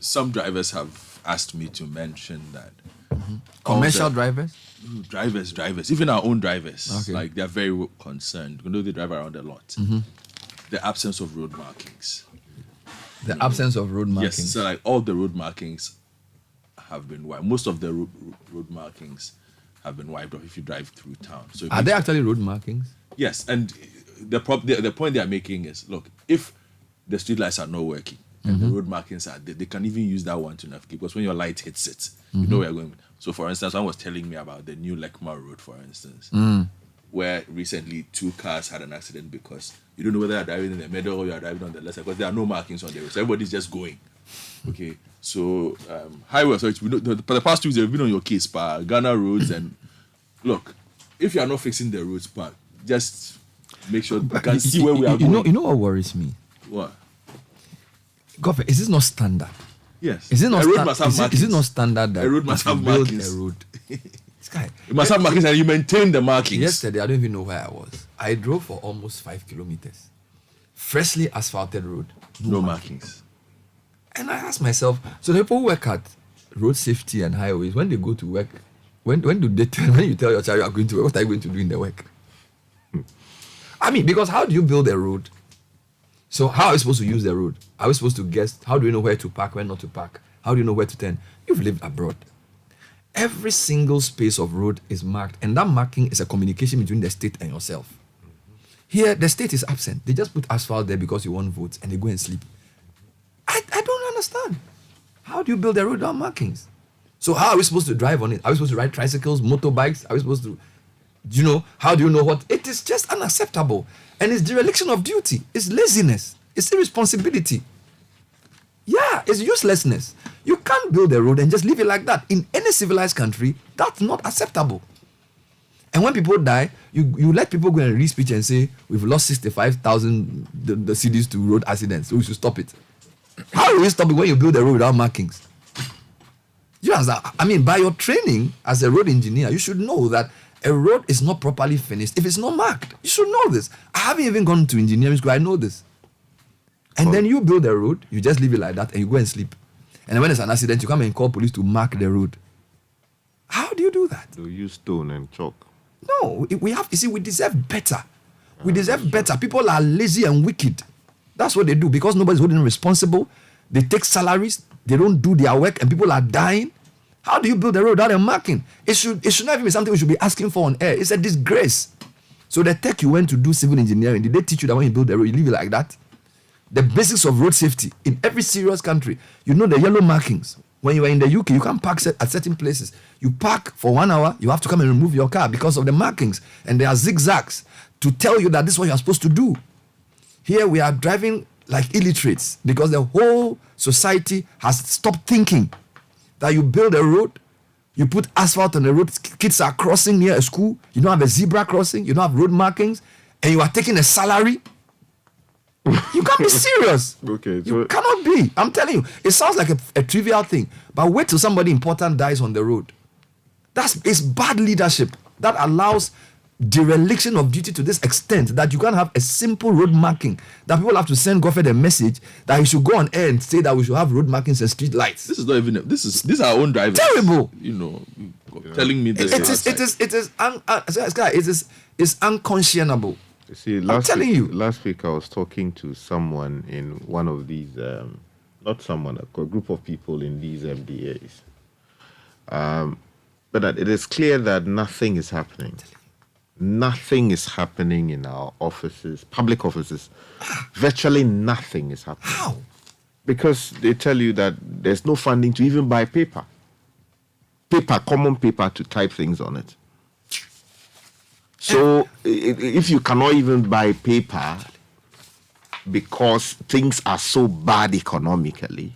some drivers have asked me to mention that. Commercial drivers? Drivers, even our own drivers, Okay. like they're very concerned. You know, they drive around a lot. The absence of road markings. The absence of road markings. Yes, so like all the road markings have been wiped. Most of the road markings have been wiped off if you drive through town. So Are there actually road markings? yes, and the point they are making is, look, if the street lights are not working and the road markings are there, they can even use that one to navigate, because when your light hits it, you know where you're going. So for instance, someone was telling me about the new Lekma Road, for instance, where recently 2 cars had an accident because you don't know whether you're driving in the middle or you're driving on the left side, because there are no markings on the road. So everybody's just going. Okay, so highway authority, for the past 2 weeks, they've been on your case, Ghana roads, and look, if you are not fixing the roads, just make sure you can see where we are going. You know what worries me? What? Godfrey, is this not standard? Yes. Is it not a road must have is markings. it not standard that A road must if you have build markings. a road? This guy. You must have markings and you maintain the markings. Yesterday, I don't even know where I was. I drove for almost 5 kilometers. Freshly asphalted road. No markings. And I asked myself, so the people who work at road safety and highways, when they go to work, when do they when you tell your child you are going to work, what are you going to do in the work? I mean, because how do you build a road? So how are we supposed to use the road? Are we supposed to guess? How do you know where to park, where not to park? How do you know where to turn? You've lived abroad. Every single space of road is marked, and that marking is a communication between the state and yourself. Here, the state is absent. They just put asphalt there because you want votes, and they go and sleep. I don't understand. How do you build a road without markings? So how are we supposed to drive on it? Are we supposed to ride tricycles, motorbikes? Are we supposed to, how do you know what? It is just unacceptable. And it's dereliction of duty. It's laziness. It's irresponsibility. Yeah, it's uselessness. You can't build a road and just leave it like that. In any civilized country, that's not acceptable. And when people die, you let people go and read speech and say, we've lost 65,000 the cities to road accidents, so we should stop it. How do you stop it when you build a road without markings? You understand? I mean, by your training as a road engineer, you should know that a road is not properly finished if it's not marked. You should know this. I haven't even gone to engineering school. I know this. And then you build a road, you just leave it like that, and you go and sleep. And when there's an accident, you come and call police to mark the road. How do you do that? They use stone and chalk. No, we deserve better. We deserve better. People are lazy and wicked. That's what they do, because nobody's holding them responsible. They take salaries, they don't do their work, and people are dying. How do you build a road without a marking? It should not even be something we should be asking for on air. It's a disgrace. So the tech you went to do civil engineering, did they teach you that when you build a road, you leave it like that? The basics of road safety in every serious country, you know the yellow markings. When you are in the UK, you can't park at certain places. You park for 1 hour, you have to come and remove your car because of the markings. And there are zigzags to tell you that this is what you are supposed to do. Here we are driving like illiterates because the whole society has stopped thinking that you build a road, you put asphalt on the road, kids are crossing near a school, you don't have a zebra crossing, you don't have road markings, and you are taking a salary. You can't be serious. Okay, you cannot be. I'm telling you, it sounds like a trivial thing, but wait till somebody important dies on the road. It's bad leadership that allows dereliction of duty to this extent that you can't have a simple road marking, that people have to send Godfrey a message that he should go on air and say that we should have road markings and street lights. This is not even these are our own drivers. Terrible. Telling me this. It's unconscionable. You see, last week I was talking to someone in one of these, not someone, a group of people in these MDAs. But it is clear that nothing is happening. Nothing is happening in our offices, public offices. Virtually nothing is happening. How? Because they tell you that there's no funding to even buy paper. Common paper to type things on it. So if you cannot even buy paper because things are so bad economically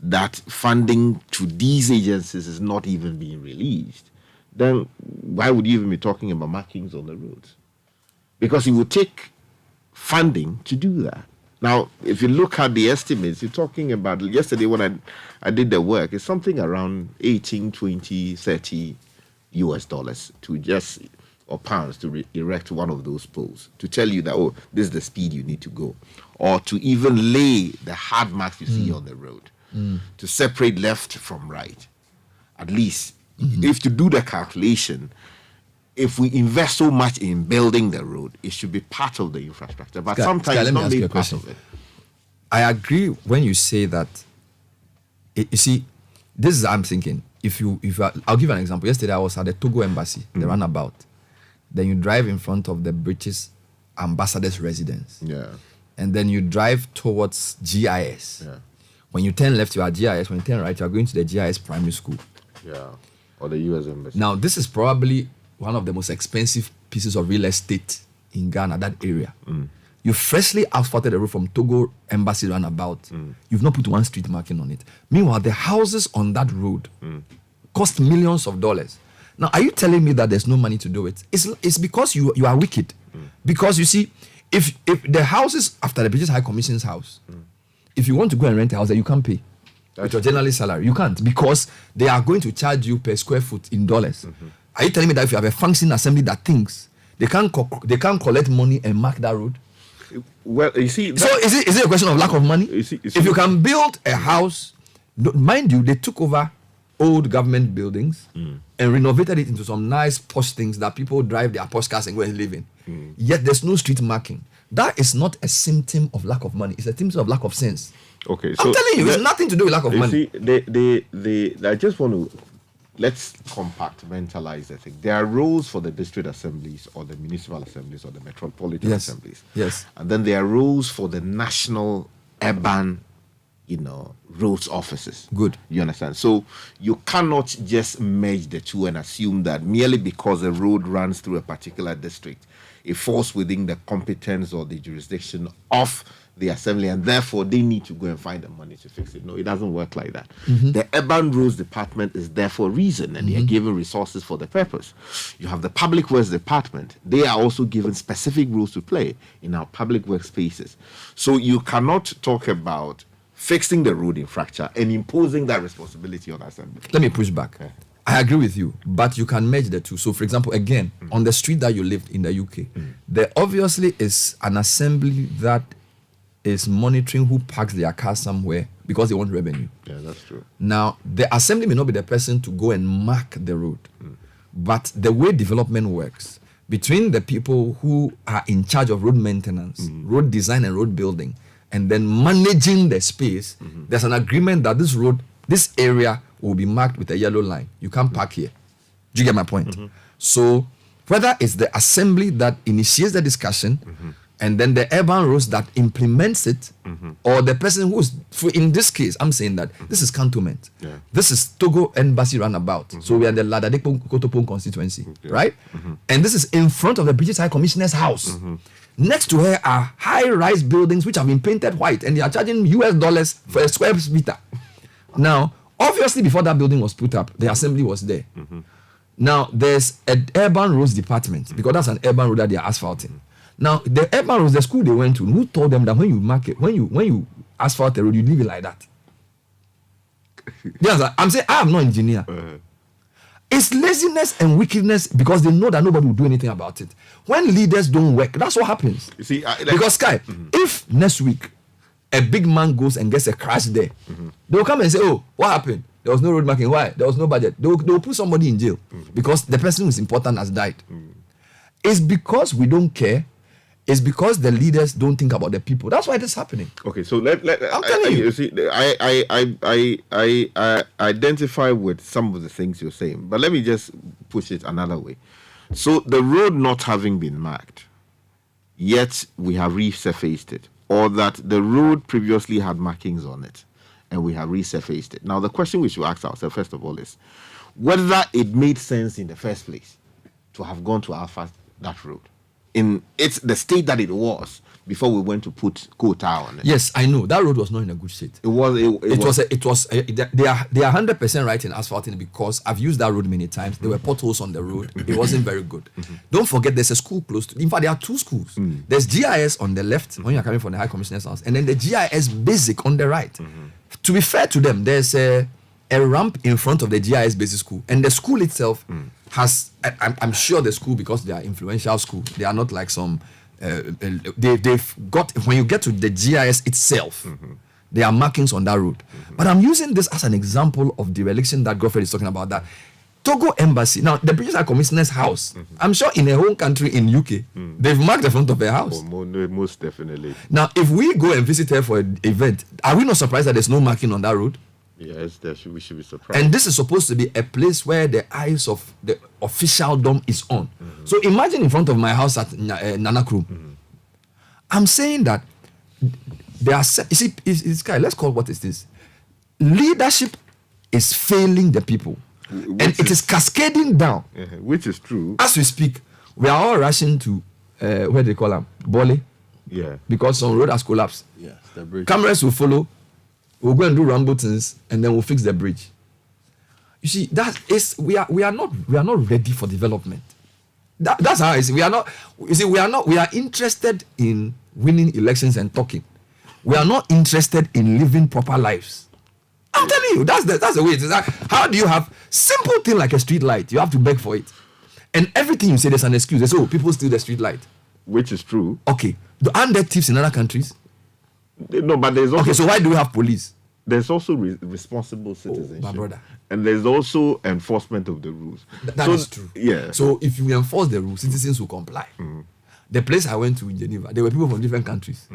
that funding to these agencies is not even being released, then why would you even be talking about markings on the roads? Because it would take funding to do that. Now, if you look at the estimates, you're talking about, yesterday when I did the work, it's something around 18, 20, 30 US dollars to just, or pounds to erect one of those poles, to tell you that, oh, this is the speed you need to go, or to even lay the hard marks you see on the road. to separate left from right. At least, if to do the calculation, if we invest so much in building the road, it should be part of the infrastructure. But sometimes it's not made part of it. I agree when you say that. You see, this is I'm thinking. I'll give you an example. Yesterday I was at the Togo embassy, the runabout. Then you drive in front of the British ambassador's residence. Yeah. And then you drive towards GIS. Yeah. When you turn left, you are GIS. When you turn right, you are going to the GIS primary school. Yeah. Or the US embassy. Now, this is probably one of the most expensive pieces of real estate in Ghana, that area. You freshly asphalted the road from Togo embassy roundabout. You've not put one street marking on it. Meanwhile, the houses on that road cost millions of dollars. Now, are you telling me that there's no money to do it? It's because you are wicked. Because you see, if the houses after the British High Commission's house, if you want to go and rent a house there, you can't pay. With your journalist salary, you can't, because they are going to charge you per square foot in dollars. Are you telling me that if you have a functioning assembly that thinks, they can't collect money and mark that road? Well, you see. So is it a question of lack of money? You see, if you can build a house, mind you, they took over old government buildings and renovated it into some nice posh things that people drive their posh cars and go and live in. Yet there's no street marking. That is not a symptom of lack of money. It's a symptom of lack of sense. Okay, I'm telling you, it's nothing to do with lack of money. See, I just want to let's compartmentalize the thing. There are roles for the district assemblies or the municipal assemblies or the metropolitan assemblies. Yes. And then there are roles for the national urban, roads offices. Good. You understand? So you cannot just merge the two and assume that merely because a road runs through a particular district, it falls within the competence or the jurisdiction of the assembly, and therefore they need to go and find the money to fix it. No, it doesn't work like that. The urban roads department is there for a reason, and they are given resources for the purpose. You have the public works department. They are also given specific roles to play in our public works spaces. So you cannot talk about fixing the road infrastructure and imposing that responsibility on assembly. Let me push back. I agree with you, but you can merge the two. So, for example, again, on the street that you lived in the UK, there obviously is an assembly that is monitoring who parks their car somewhere because they want revenue. Yeah, that's true. Now, the assembly may not be the person to go and mark the road, but the way development works between the people who are in charge of road maintenance, road design and road building, and then managing the space, there's an agreement that this area will be marked with a yellow line. You can't park here. Do you get my point? So whether it's the assembly that initiates the discussion and then the urban roads that implements it, or the person who's, in this case, I'm saying that this is cantonment. This is Togo Embassy roundabout. So we are in the Ladadekpo-Kotopon constituency, right? And this is in front of the British High Commissioner's house. Next to her are high-rise buildings which have been painted white, and they are charging US dollars for a square meter. Now, obviously, before that building was put up, the assembly was there. Now, there's an urban roads department, because that's an urban road that they are asphalting. Now, the urban roads, the school they went to, who told them that when you mark it, when you asphalt the road, you leave it like that? Yes, I'm saying I'm not an engineer. It's laziness and wickedness because they know that nobody will do anything about it. When leaders don't work, that's what happens. You see, because Sky, if next week a big man goes and gets a crash there, they'll come and say, "Oh, what happened? There was no road marking. Why? There was no budget." They'll put somebody in jail because the person who's important has died. It's because we don't care. It's because the leaders don't think about the people. That's why this is happening. Okay, so I'm telling you. You see, I identify with some of the things you're saying, but let me just push it another way. So the road not having been marked, yet we have resurfaced it, or that the road previously had markings on it, and we have resurfaced it. Now, the question we should ask ourselves, first of all, is whether it made sense in the first place to have gone to Alpha that road. In the state that it was before we went to put quota on it. Yes, I know that road was not in a good state. They are 100% right in asphalting because I've used that road many times. There were potholes on the road. It wasn't very good. Don't forget, there's a school close to. In fact, there are two schools. There's GIS on the left when you're coming from the High Commissioner's house, and then the GIS Basic on the right. To be fair to them, there's a ramp in front of the GIS Basic School, and the school itself has. I'm sure the school, because they are influential school, they are not like some. They've got, when you get to the GIS itself, there are markings on that road. But I'm using this as an example of dereliction that Godfrey is talking about. That Togo embassy, now the British High Commissioner's house, I'm sure in a home country in UK, they've marked the front of their house. Most definitely. Now, if we go and visit her for an event, are we not surprised that there's no marking on that road? Yes, we should be surprised. And this is supposed to be a place where the eyes of the officialdom is on. So imagine in front of my house at Nanakru. I'm saying that there are, you see, it's guy, let's call what is this? Leadership is failing the people. And it is cascading down. Which is true. As we speak, we are all rushing to, where they call them? Bole. Yeah. Because some road has collapsed. Yeah, the bridge. Cameras will follow. We'll go and do ramble things, and then we'll fix the bridge. You see, we are not ready for development. That's how I see. We are interested in winning elections and talking. We are not interested in living proper lives. I'm telling you, that's the way it is. How do you have simple thing like a street light? You have to beg for it. And everything you say, there's an excuse. They say, oh, people steal the street light. Which is true. Okay. Aren't there thieves in other countries? No, but there's also... Okay, so why do we have police? There's also responsible citizenship. My brother. And there's also enforcement of the rules. That is true. Yeah. So if you enforce the rules, citizens will comply. The place I went to in Geneva, there were people from different countries.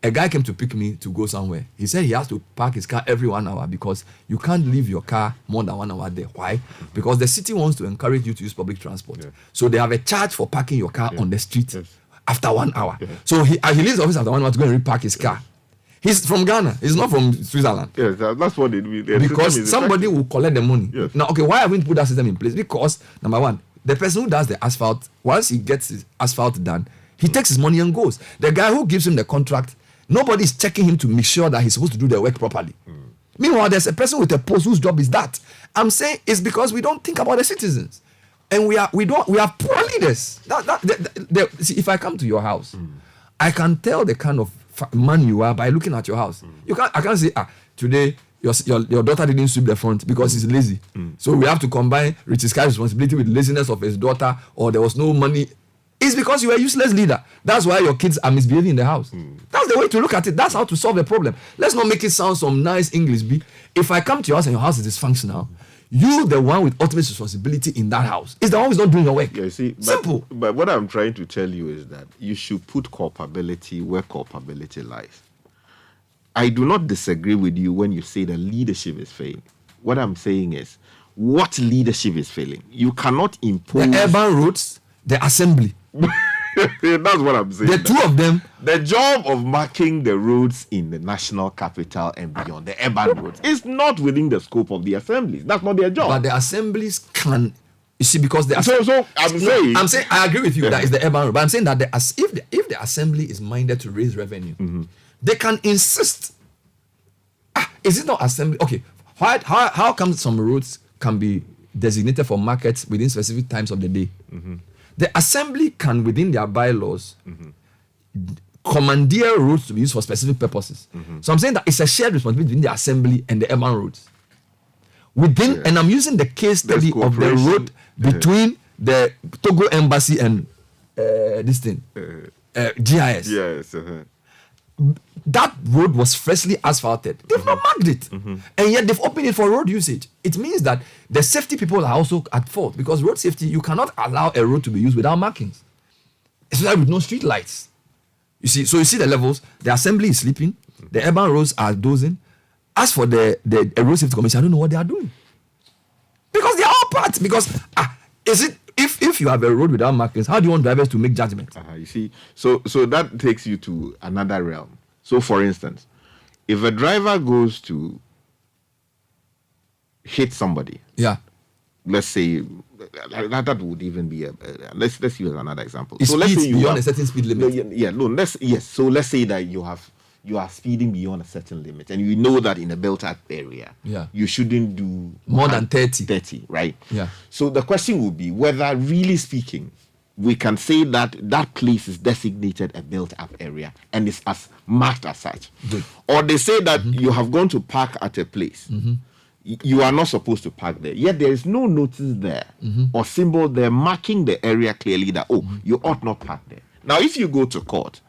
A guy came to pick me to go somewhere. He said he has to park his car every 1 hour because you can't leave your car more than 1 hour there. Why? Because the city wants to encourage you to use public transport. Yeah. So they have a charge for parking your car on the street after 1 hour. Yeah. So he leaves the office after 1 hour to go and repark his car. He's from Ghana. He's not from Switzerland. Yes, that's what they do. Because somebody will collect the money. Yes. Now, okay, why haven't we put that system in place? Because, number one, the person who does the asphalt, once he gets his asphalt done, he takes his money and goes. The guy who gives him the contract, nobody is checking him to make sure that he's supposed to do the work properly. Meanwhile, there's a person with a post whose job is that. I'm saying it's because we don't think about the citizens. And we are poor leaders. See, if I come to your house, I can tell the kind of man you are by looking at your house. I can't say, today your daughter didn't sweep the front because he's lazy. So we have to combine Richie's responsibility with laziness of his daughter, or there was no money. It's because you are a useless leader. That's why your kids are misbehaving in the house. That's the way to look at it. That's how to solve the problem. Let's not make it sound some nice English. If I come to your house and your house is dysfunctional, you, the one with ultimate responsibility in that house, is the one who's not doing your work. Yeah, you see, simple. But what I'm trying to tell you is that you should put culpability where culpability lies. I do not disagree with you when you say that leadership is failing. What I'm saying is, what leadership is failing? You cannot impose... The urban roads, the assembly. That's what I'm saying. The two of them. The job of marking the roads in the national capital and beyond, the urban roads, is not within the scope of the assemblies. That's not their job. But the assemblies can, you see, because the so I'm saying I agree with you that it's the urban road, but I'm saying that if the assembly is minded to raise revenue, they can insist. Is it not assembly? Okay, how come some roads can be designated for markets within specific times of the day? The assembly can, within their bylaws, commandeer roads to be used for specific purposes. So I'm saying that it's a shared responsibility between the assembly and the urban roads. And I'm using the case study of the road between the Togo embassy and GIS. Yes. That road was freshly asphalted. They've not marked it. And yet they've opened it for road usage. It means that the safety people are also at fault, because road safety, you cannot allow a road to be used without markings, especially with no street lights. You see, so you see the levels. The assembly is sleeping. The urban roads are dozing. As for the road safety commission, I don't know what they are doing, because they are all part. Because is it if you have a road without markings, how do you want drivers to make judgment? You see, so that takes you to another realm. So, for instance, if a driver goes to hit somebody, let's say that would even be let's use another example. So let's say beyond a certain speed limit. So let's say that you are speeding beyond a certain limit, and you know that in a built-up area, you shouldn't do more than 30. 30, right? Yeah. So the question would be whether, really speaking, we can say that that place is designated a built-up area and is as marked as such. Good. Or they say that you have gone to park at a place. You are not supposed to park there. Yet there is no notice there or symbol there marking the area clearly that, you ought not park there. Now, if you go to court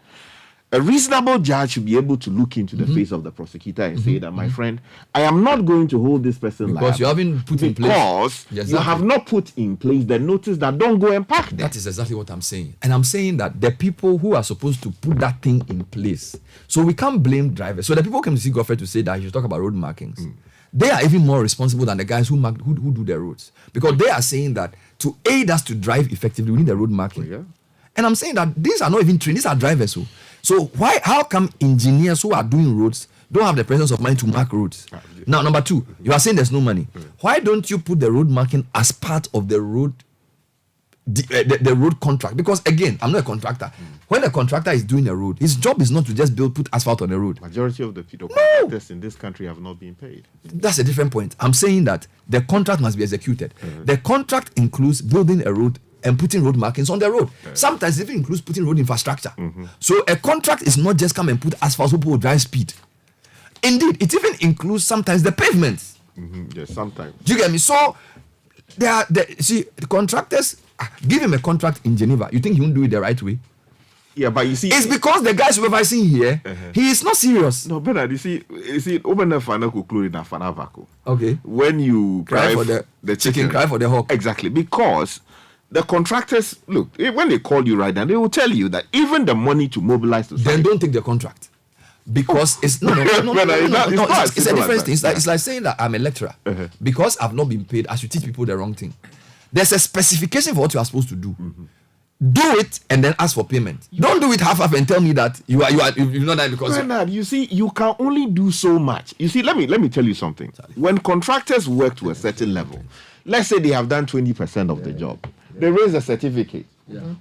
a reasonable judge should be able to look into the face of the prosecutor and say that, my friend, I am not going to hold this person because you haven't put in place. Because Exactly. you have not put in place the notice that don't go and park there. That is exactly what I'm saying. And I'm saying that the people who are supposed to put that thing in place, so we can't blame drivers. So the people who came to see Godfrey to say that he should talk about road markings, they are even more responsible than the guys who do the roads. Because they are saying that to aid us to drive effectively, we need the road marking. Yeah. And I'm saying that these are not even trained, these are drivers. So how come engineers who are doing roads don't have the presence of mind to mark roads? Now, number two, you are saying there's no money. Why don't you put the road marking as part of the road the road contract? Because again, I'm not a contractor. When a contractor is doing a road, his job is not to just put asphalt on the road. Majority of the contractors in this country have not been paid. That's a different point. I'm saying that the contract must be executed. The contract includes building a road and putting road markings on the road. Sometimes it even includes putting road infrastructure. So a contract is not just come and put asphalt so people will drive speed. Indeed, it even includes sometimes the pavements. Yes, sometimes. Do you get me? So the contractors, give him a contract in Geneva. You think he won't do it the right way? Yeah, but you see, it's because the guy supervising here, he is not serious. No, Bernard, you see, open the final conclude in Fanavako. Okay. When you Cry for the chicken, cry for the hawk. Exactly, because the contractors, look, when they call you right now, they will tell you that even the money to mobilize the site. Then don't take the contract. Because it's no, it's a different thing. It's like saying that I'm a lecturer. Because I've not been paid, I should teach people the wrong thing. There's a specification for what you are supposed to do. Do it and then ask for payment. Don't do it half and tell me that you've not done it because Bernard, you see, you can only do so much. You see, let me tell you something. When contractors work to a certain level, let's say they have done 20% of the job, they raise a certificate.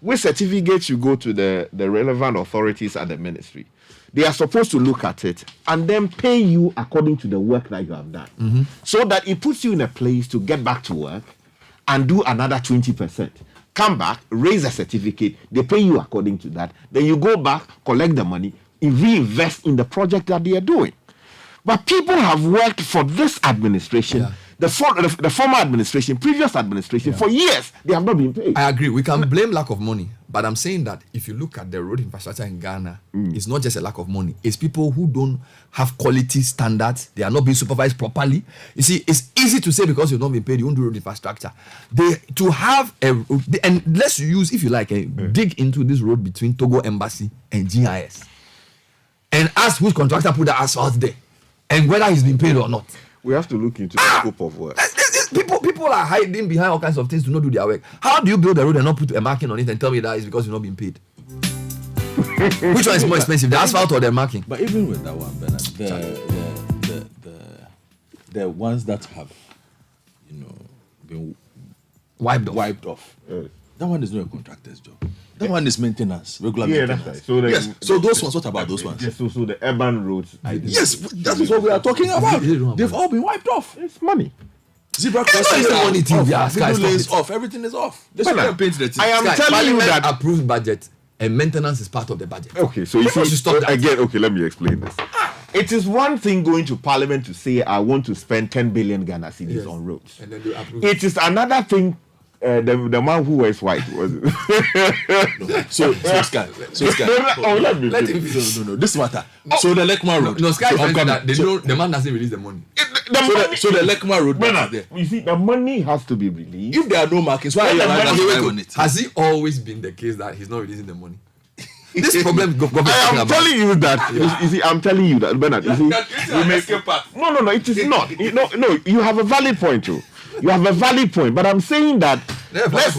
With certificates, you go to the relevant authorities at the ministry. They are supposed to look at it and then pay you according to the work that you have done. So that it puts you in a place to get back to work and do another 20%. Come back, raise a certificate, they pay you according to that. Then you go back, collect the money, and reinvest in the project that they are doing. But people have worked for this administration, the former administration, previous administration, for years. They have not been paid. I agree. We can blame lack of money. But I'm saying that if you look at the road infrastructure in Ghana, it's not just a lack of money. It's people who don't have quality standards. They are not being supervised properly. You see, it's easy to say because you've not been paid, you won't do road infrastructure. And let's use, if you like, dig into this road between Togo Embassy and GIS. And ask which contractor put the asphalt there. And whether he's been paid or not. We have to look into the scope of work. People are hiding behind all kinds of things to not do their work. How do you build a road and not put a marking on it and tell me that it's because you're not being paid? Which one is more expensive, the asphalt or the marking? But even with that one, Bernard, the ones that have, been wiped off, that one is not a contractor's job. That one is maintenance, regular maintenance. That's right. So those ones, what about those ones? Yes, so the urban roads. Yes, that is what we are talking about. They've all been wiped off. It's money. Zebra It's crossings not are even money, off. Sky, Middle lanes stop it. off. Everything is off. They Bernard, should paint the thing. I am Sky, telling you Parliament that. approved budget and maintenance is part of the budget. Okay, so you People see, should stop that. again, okay, let me explain this. It is one thing going to Parliament to say, I want to spend 10 billion Ghana cedis on roads. And then they approve. It is another thing. The man who wears white was it? So Sky. Let me Let finish. him No. This matter. So the Lekma Road. No, Sky so mentioned that the man doesn't release the money. So the Lekma Road. Bernard, There. you see, the money has to be released. If there are no markings, why are you Well, allowing us to wait, drive on it? Has it always been the case that he's not releasing the money? This problem government I talking am about. telling you that. You see, I'm telling you that, Bernard. You see, no, it is not. No, you have a valid point too. You have a valid point, but I'm saying that let's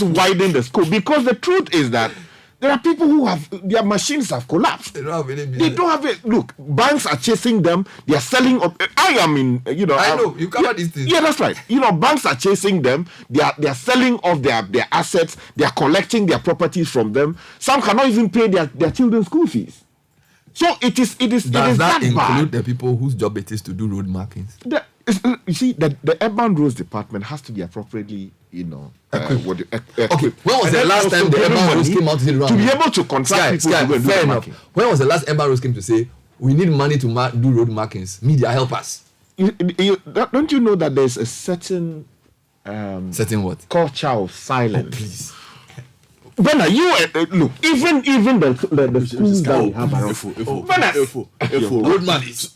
widen the scope, because the truth is that there are people who have their machines have collapsed. They don't have any They don't have it. Look, banks are chasing them. They are selling up. I know you cover these things. Yeah, that's right. Banks are chasing them. They are selling off their assets. They are collecting their properties from them. Some cannot even pay their children's school fees. So it is Does that that include bad. the people whose job it is to do road markings? You see, the urban roads department has to be appropriately, Okay, when was the last time the urban roads came out to say to be able to contract people to go and do fair the enough. marking? When was the last urban roads came to say we need money to do road markings? Media, help us. Don't you know that there's a certain Certain what? culture of silence? Please. Bernard, you look, even the schools that we have around. Roadman is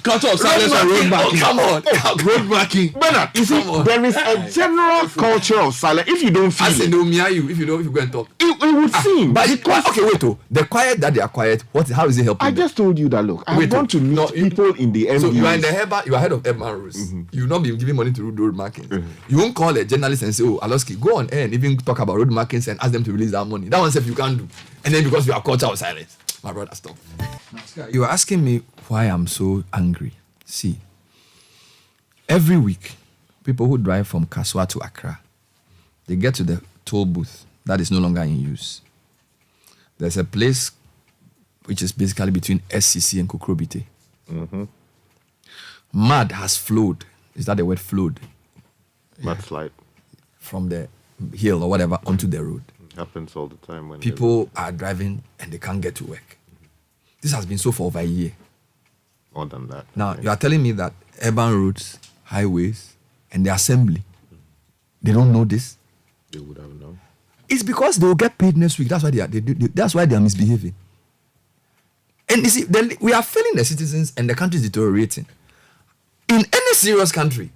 culture of silence and road marking. Come on. Road marking. Bernard, you see, there is a general culture of silence. If you don't feel As it, in, they'll meow you if you go and talk. it would seem. But okay, wait. The quiet that they are quiet. How is it helping? I just told you that. Look, I want to meet people in the MDs. So you are in the Herba, you are head of urban roads. You will not be giving money to road markings. You won't call a journalist and say, "Oh, Aloski, go on air and even talk about road markings and ask them to release that money." That one stuff you can't do. And then because you are culture of silence, my brother, stop. You are asking me why I'm so angry. See, every week, people who drive from Kaswa to Accra, they get to the toll booth that is no longer in use. There's a place which is basically between SCC and Kokrobite. Mud has flowed. Is that the word flowed? Mudslide From the hill or whatever onto the road. happens all the time when People are driving and they can't get to work. This has been so for over a year. more than that. Now, you are telling me that urban roads, highways, and the assembly, they don't know this? They would have known. It's because they will get paid next week. That's why that's why they are misbehaving. And you see, then we are failing the citizens and the country is deteriorating. In any serious country,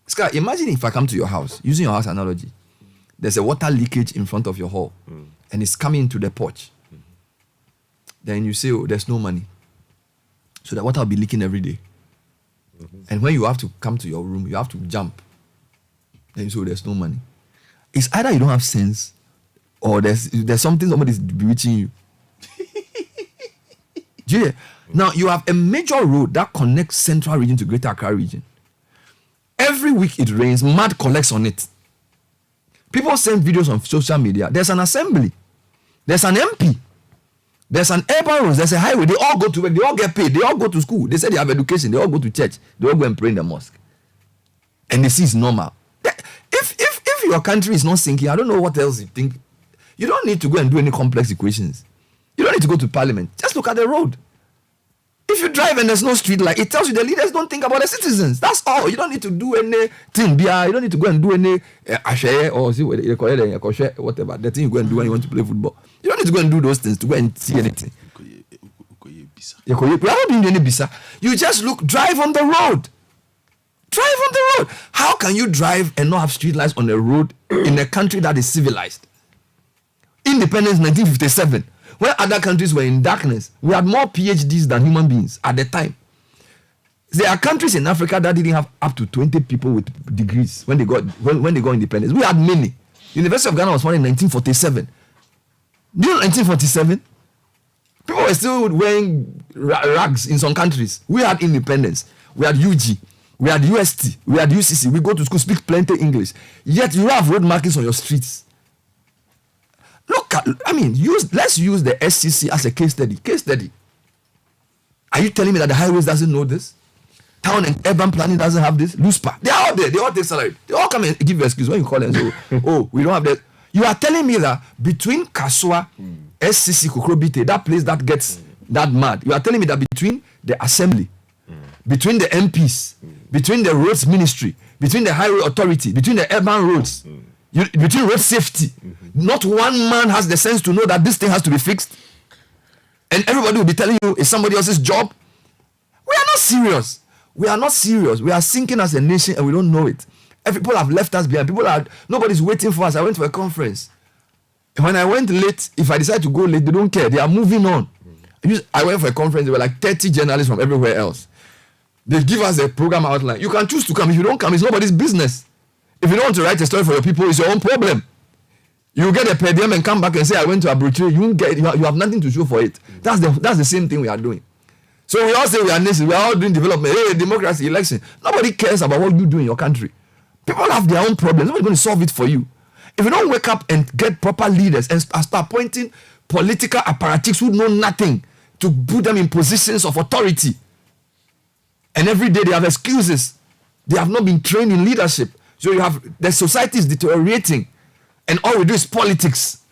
Sky, imagine if I come to your house, using your house analogy, there's a water leakage in front of your hall and it's coming into the porch. Then you say, oh, there's no money. So the water will be leaking every day. And when you have to come to your room, you have to jump. Then you say, oh, there's no money. It's either you don't have sense or there's something somebody's bewitching you. Do you hear? Now, you have a major road that connects Central Region to Greater Accra Region. Every week it rains, mud collects on it. People send videos on social media. There's an assembly. There's an MP. There's an urban road. There's a highway. They all go to work. They all get paid. They all go to school. They say they have education. They all go to church. They all go and pray in the mosque. And they see it's normal. If your country is not sinking, I don't know what else you think. You don't need to go and do any complex equations. You don't need to go to parliament. Just look at the road. If you drive and there's no street light, it tells you the leaders don't think about the citizens. That's all. You don't need to do anything. You don't need to go and do any ashe or see what they call it, whatever. The thing you go and do when you want to play football. You don't need to go and do those things to go and see anything. We are not doing any bisa. You just drive on the road. Drive on the road. How can you drive and not have street lights on the road in a country that is civilized? Independence 1957. When other countries were in darkness, we had more PhDs than human beings at the time. There are countries in Africa that didn't have up to 20 people with degrees when they got independence. We had many. University of Ghana was founded in 1947. Do you know 1947? People were still wearing rags in some countries. We had independence. We had UG. We had UST. We had UCC. We go to school, speak plenty English. Yet you have road markings on your streets. Let's use the SCC as a case study. Are you telling me that the highways doesn't know this? Town and urban planning doesn't have this? LUSPA. They are out there. They all take salary. They all come and give you excuse when you call them and say, oh, we don't have that. You are telling me that between Kaswa, SCC, Kokrobite, that place that gets that mad, you are telling me that between the assembly, between the MPs, between the roads ministry, between the highway authority, between the urban roads, between road safety, not one man has the sense to know that this thing has to be fixed, and everybody will be telling you it's somebody else's job. We are not serious. We are sinking as a nation and we don't know it. People have left us behind. Nobody's waiting for us. I went to a conference. When I went late, if I decide to go late, they don't care. They are moving on. I went for a conference. There were like 30 journalists from everywhere else. They give us a program outline. You can choose to come. If you don't come, it's nobody's business. If you don't want to write a story for your people, it's your own problem. You get a per diem and come back and say, I went to Abuja. You have nothing to show for it. That's the same thing we are doing. So we all say we are nations. We are all doing development. Hey, democracy, election. Nobody cares about what you do in your country. People have their own problems. Nobody's going to solve it for you. If you don't wake up and get proper leaders and start appointing political apparatchiks who know nothing to put them in positions of authority, and every day they have excuses. They have not been trained in leadership. So the society is deteriorating. And all we do is politics.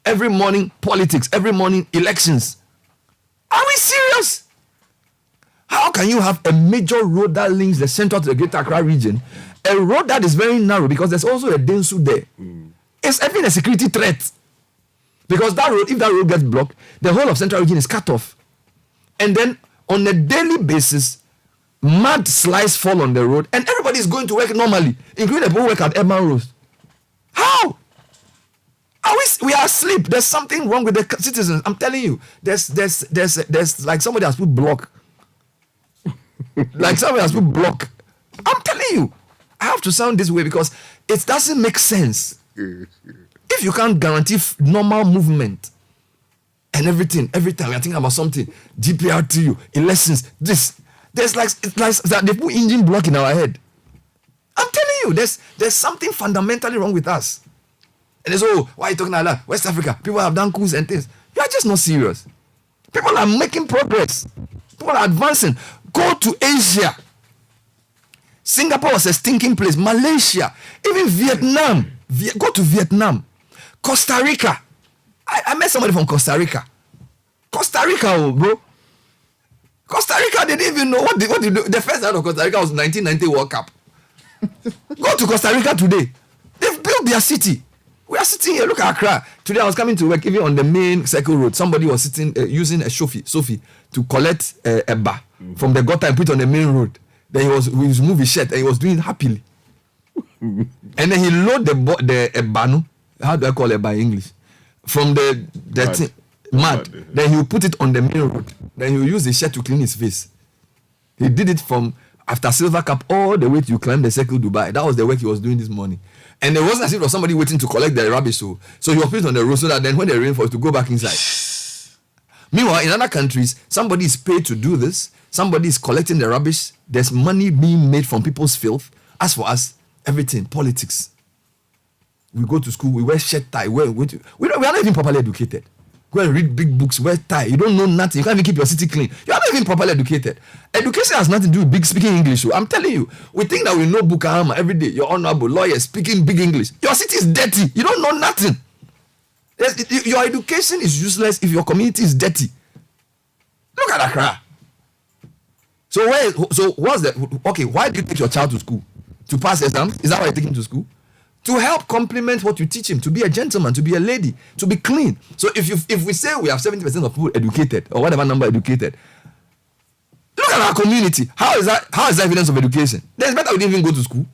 Every morning, politics. Every morning, elections. Are we serious? How can you have a major road that links the central to the Greater Accra region? A road that is very narrow because there's also a Densu there. It's even a security threat. Because that road, if that road gets blocked, the whole of Central Region is cut off. And then on a daily basis, mud slides fall on the road and everybody is going to work normally, including the people who work at Urban Roads. How? We are asleep. There's something wrong with the citizens. I'm telling you. There's like somebody has put block. Like somebody has put block. I'm telling you. I have to sound this way because it doesn't make sense. If you can't guarantee normal movement and everything, every time you're thinking about something, GPRTU, elections, there's like they put engine block in our head. I'm telling you, there's something fundamentally wrong with us. And they say, oh, why are you talking like that? West Africa, people have done coups and things. You are just not serious. People are making progress. People are advancing. Go to Asia. Singapore was a stinking place. Malaysia, even Vietnam. Go to Vietnam. Costa Rica. I met somebody from Costa Rica. Costa Rica, oh, bro. Costa Rica, they didn't even know what they do. The first round of Costa Rica was 1990 World Cup. Go to Costa Rica today. They've built their city. We are sitting here. Look at Accra. Today I was coming to work, even on the main circle road. Somebody was sitting using a Sophie to collect a bar from the gutter and put it on the main road. Then he was moving his shirt and he was doing it happily. And then he loaded the banu. How do I call it by English? From the mud. Then he will put it on the main road. Then he will use the shirt to clean his face. He did it from after Silver Cup all the way to climb the Circle Dubai. That was the work he was doing this morning. And there wasn't as if there was somebody waiting to collect the rubbish. So he was put on the road so that then when the rain falls to go back inside. Meanwhile, in other countries, somebody is paid to do this. Somebody is collecting the rubbish. There's money being made from people's filth. As for us, everything, politics. We go to school, we wear shirt, tie. We are not even properly educated. Go and read big books, wear tie. You don't know nothing. You can't even keep your city clean. You are not even properly educated. Education has nothing to do with big speaking English. So I'm telling you, we think that we know Bukahama every day. You're honorable, lawyer, speaking big English. Your city is dirty. You don't know nothing. Your education is useless if your community is dirty. Look at Accra. So what's the okay? Why do you take your child to school? To pass exams? Is that why you take him to school? To help complement what you teach him, to be a gentleman, to be a lady, to be clean. So if we say we have 70% of people educated or whatever number educated, look at our community. How is that evidence of education? There's better we didn't even go to school.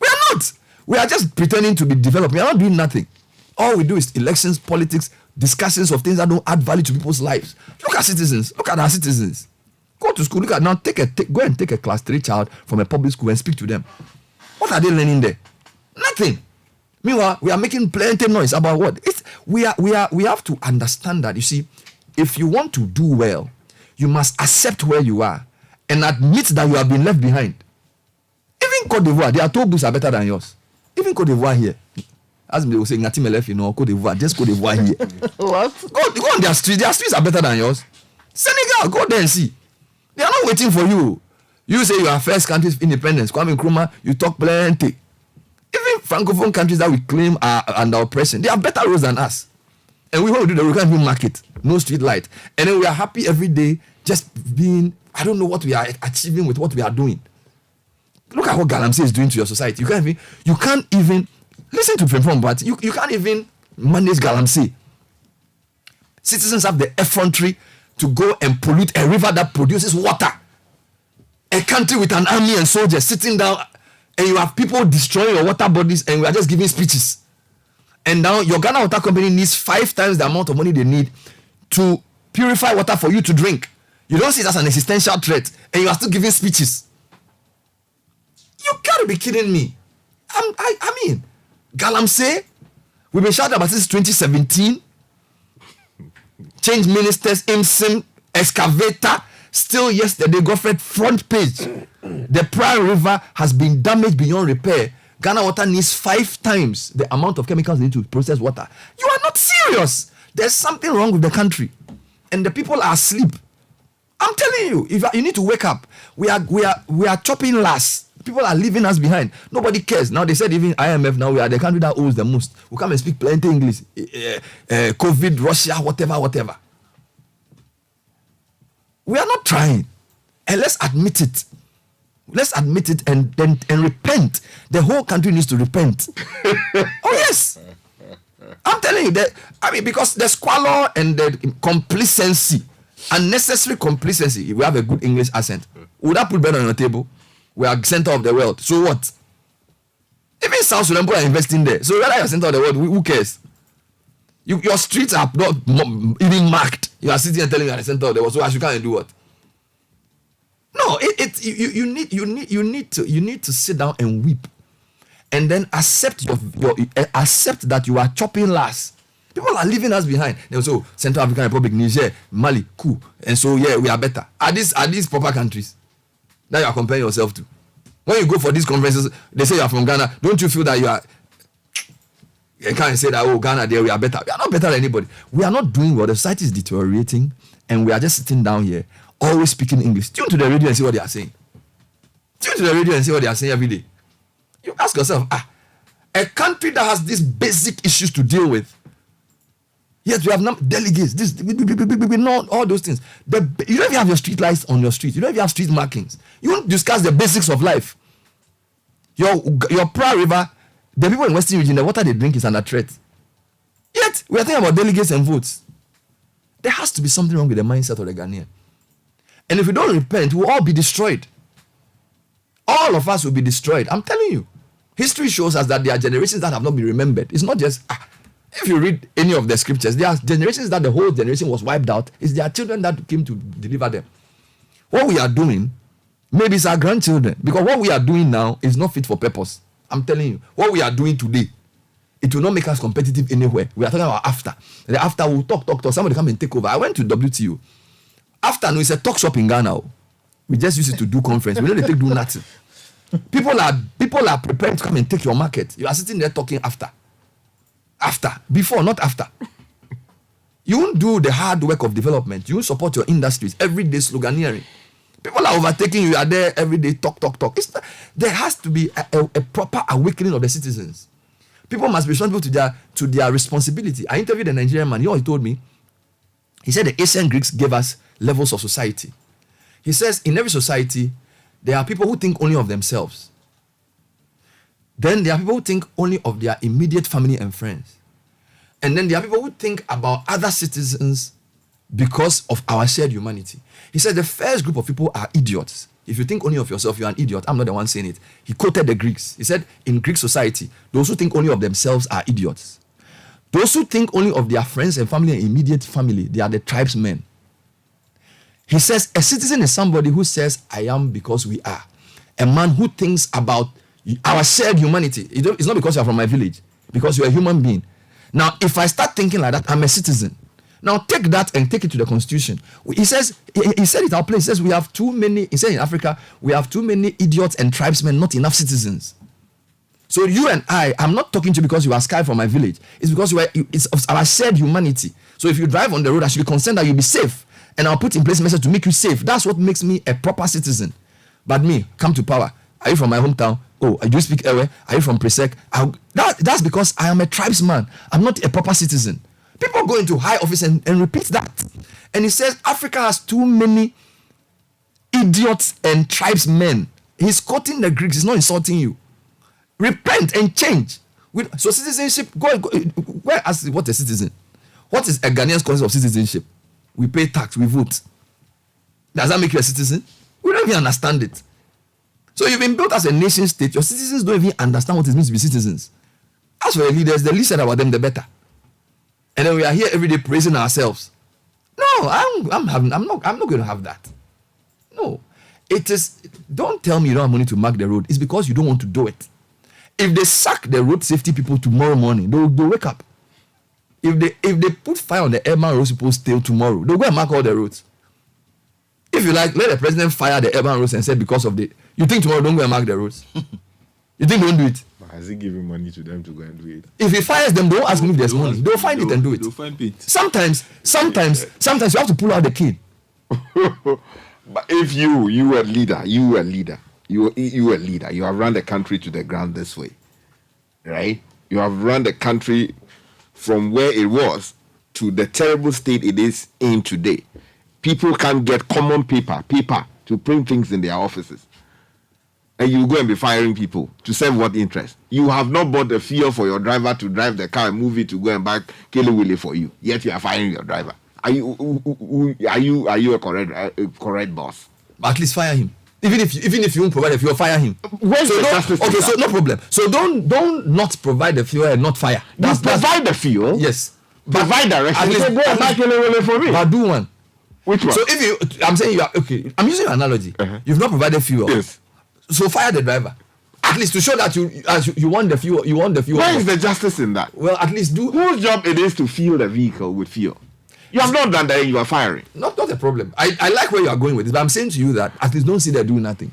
We are not. We are just pretending to be developed. We are not doing nothing. All we do is elections, politics, discussions of things that don't add value to people's lives. Look at citizens. Look at our citizens. Go to school. Look at now. Go and take a class 3 child from a public school and speak to them. What are they learning there? Nothing. Meanwhile, we are making plenty noise about what? We have to understand that, you see, if you want to do well, you must accept where you are and admit that you have been left behind. Even Cote d'Ivoire, their toll booths are better than yours. Even Cote d'Ivoire here. As they will say, Ngati left, Cote d'Ivoire, just Cote d'Ivoire here. What? Go on their streets. Their streets are better than yours. Senegal, go there and see. They are not waiting for you. You say you are first country's independence. Kwame Nkrumah, you talk plenty. Even francophone countries that we claim are under oppression, they have better roads than us. And we want to do the we can't even market, no street light. And then we are happy every day just being, I don't know what we are achieving with what we are doing. Look at what Galamsey is doing to your society. You can't even listen to Fremfon, but you can't even manage Galamsey. Citizens have the effrontery to go and pollute a river that produces water. A country with an army and soldiers sitting down, and you have people destroying your water bodies, and we are just giving speeches. And now your Ghana Water Company needs 5 times the amount of money they need to purify water for you to drink. You don't see it as an existential threat, and you are still giving speeches. You gotta be kidding me. I mean, Galamsey, we've been shouting about this since 2017. Change ministers, IMSIM, excavator. Still yesterday, Godfred front page. The Prime River has been damaged beyond repair. Ghana Water needs 5 times the amount of chemicals they need to process water. You are not serious. There's something wrong with the country. And the people are asleep. I'm telling you, you need to wake up. We are chopping last. People are leaving us behind. Nobody cares. Now they said even IMF, now we are the country that owes the most. We come and speak plenty English. COVID, Russia, whatever. We are not trying. And let's admit it. Let's admit it and repent. The whole country needs to repent. Oh yes. I'm telling you that. I mean, because the squalor and the complacency, unnecessary complacency. If we have a good English accent, would that put bread on your table? We are center of the world. So what? Even South Sudan people are investing there. So whether you're center of the world, who cares? Your streets are not even marked. You are sitting and telling you are the center of the world. So as you can't do what? No, you need to sit down and weep, and then accept accept that you are chopping last. People are leaving us behind. They also Central African Republic, Niger, Mali, cool, and so yeah, we are better. Are these proper countries that you are comparing yourself to? When you go for these conferences, they say you are from Ghana. Don't you feel that you are? You can't say that, oh, Ghana, there we are better. We are not better than anybody. We are not doing well. The society is deteriorating, and we are just sitting down here, always speaking English. Tune to the radio and see what they are saying. Tune to the radio and see what they are saying every day. You ask yourself, a country that has these basic issues to deal with, yet we have not delegates, we know all those things. You don't even have your street lights on your street. You don't even have street markings. You won't discuss the basics of life. Your Pra River, the people in Western region, the water they drink is under threat. Yet, we are thinking about delegates and votes. There has to be something wrong with the mindset of the Ghanaian. And if we don't repent, we'll all be destroyed. All of us will be destroyed. I'm telling you. History shows us that there are generations that have not been remembered. It's not just, if you read any of the scriptures, there are generations that the whole generation was wiped out. It's their children that came to deliver them. What we are doing, maybe it's our grandchildren. Because what we are doing now is not fit for purpose. I'm telling you. What we are doing today, it will not make us competitive anywhere. We are talking about after. And after we'll talk. Somebody come and take over. I went to WTO. After, no, it's a talk shop in Ghana. We just use it to do conference. We don't do nothing. People are prepared to come and take your market. You are sitting there talking after. Before, not after. You won't do the hard work of development. You won't support your industries. Everyday sloganeering. People are overtaking you. You are there every day, talk. There has to be a proper awakening of the citizens. People must be responsible to their responsibility. I interviewed a Nigerian man. You know what he told me? He said the ancient Greeks gave us levels of society. He says in every society, there are people who think only of themselves. Then there are people who think only of their immediate family and friends. And then there are people who think about other citizens because of our shared humanity. He said the first group of people are idiots. If you think only of yourself, you're an idiot. I'm not the one saying it. He quoted the Greeks. He said in Greek society, those who think only of themselves are idiots. Those who think only of their friends and family and immediate family, they are the tribesmen. He says a citizen is somebody who says, I am because we are. A man who thinks about our shared humanity. It's not because you're from my village, because you're a human being. Now, if I start thinking like that, I'm a citizen. Now, take that and take it to the constitution. He said it our place. He says we have too many, he said in Africa, we have too many idiots and tribesmen, not enough citizens. So you and I'm not talking to you because you are sky from my village. It's because it's our shared humanity. So if you drive on the road, I should be concerned that you'll be safe. And I'll put in place a message to make you safe. That's what makes me a proper citizen. But me, come to power. Are you from my hometown? Oh, do you speak Ewe? Are you from Presec? That's because I am a tribesman. I'm not a proper citizen. People go into high office and repeat that. And he says Africa has too many idiots and tribesmen. He's quoting the Greeks. He's not insulting you. Repent and change. So citizenship, where ask what a citizen? What is a Ghanaian's concept of citizenship? We pay tax, we vote. Does that make you a citizen? We don't even understand it. So you've been built as a nation state. Your citizens don't even understand what it means to be citizens. As for the leaders, the least said about them, the better. And then we are here every day praising ourselves. No, I'm not going to have that. No. It is, don't tell me you don't have money to mark the road. It's because you don't want to do it. If they sack the road safety people tomorrow morning, they'll wake up. If they put fire on the urban roads people's tail tomorrow, they'll go and mark all the roads. If you like, let the president fire the urban roads and say because of the... You think tomorrow don't go and mark the roads? You think don't do it? Has he given money to them to go and do it? If he fires them, don't ask him if there's money. They'll find it and do it. They'll find it. Sometimes you have to pull out the key. But if you a leader, you a leader, you have run the country to the ground this way, right? You have run the country from where it was to the terrible state it is in today. People can't get common paper to print things in their offices. and you go and be firing people to serve what interest? You have not bought a fuel for your driver to drive the car and move it to go and back Kelly Willie for you. Yet you are firing your driver. Are you a correct boss? At least fire him. Even if you won't provide the fuel, fire him. Where's the justice? Okay, so no problem. So don't not provide the fuel and not fire. Provide the fuel. Yes. Provide direction. At least, Go and back Kelly Willie for me. But do one. Which one? So I'm saying you are okay. I'm using an analogy. You've not provided fuel. Yes. So fire the driver. At least to show that you want the fuel. You want the fuel. Where is the justice in that? Well, at least do. Whose job it is to fuel the vehicle with fuel? You have not done that. You are firing. Not a problem. I like where you are going with this, but I'm saying to you that at least don't see them doing nothing.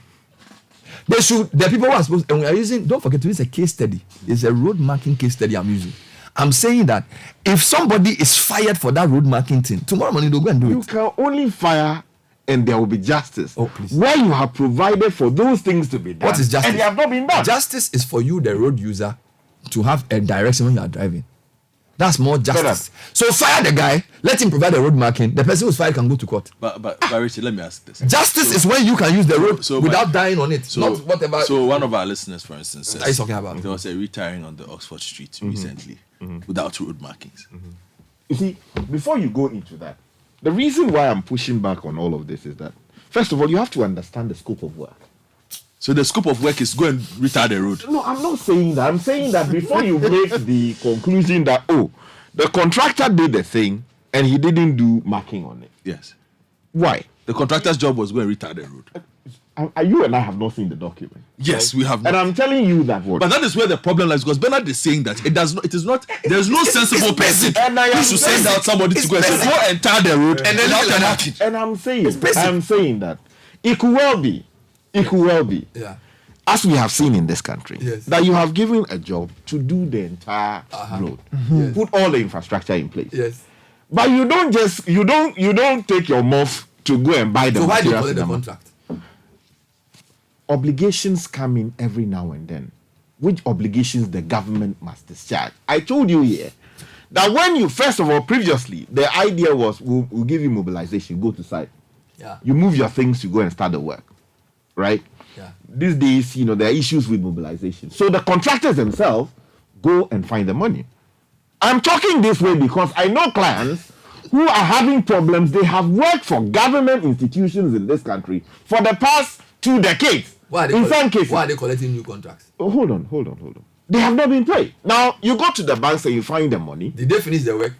The people who are supposed, and we are using. Don't forget to use a case study. It's a road marking case study I'm using. I'm saying that if somebody is fired for that road marking thing, tomorrow morning they'll go and do it. You can only fire and there will be justice. Oh, please. Where you have provided for those things to be done. What is justice? And they have not been done. Justice is for you, the road user, to have a direction when you are driving. That's more justice. So fire the guy, let him provide the road marking. The person who's fired can go to court. But Richard, let me ask this. Justice is when you can use the road without dying on it. Not whatever. So one of our listeners, for instance, says what are you talking about? there was a retiring on the Oxford Street recently without road markings. You see, before you go into that, the reason why I'm pushing back on all of this is that, first of all, you have to understand the scope of work. So the scope of work is go and retire the road. No, I'm not saying that. I'm saying that before you make the conclusion that, the contractor did the thing and he didn't do marking on it. Yes. Why? The contractor's job was go and retire the road. You and I have not seen the document. Yes, we have not. And I'm telling you that what. But that is where the problem lies, because Bernard is saying that there's no sensible person who should send out somebody to go and tar the road and then not marking. And I'm saying that it could well be, Yeah. as we have seen in this country, Yes. that you have given a job to do the entire road, put all the infrastructure in place. Yes. But you don't take your mouth to go and buy the So why do you materials call it in a the contract? Obligations come in every now and then, which obligations the government must discharge. I told you here that when you, first of all, previously, the idea was we'll give you mobilization, go to site. Yeah. You move your things, you go and start the work, right? Yeah. These days, there are issues with mobilization. So the contractors themselves go and find the money. I'm talking this way because I know clients who are having problems. They have worked for government institutions in this country for the past 2 decades. In some cases. Why are they collecting new contracts? Oh, hold on. They have not been paid. Now, you go to the banks and you find the money. Did they finish the work?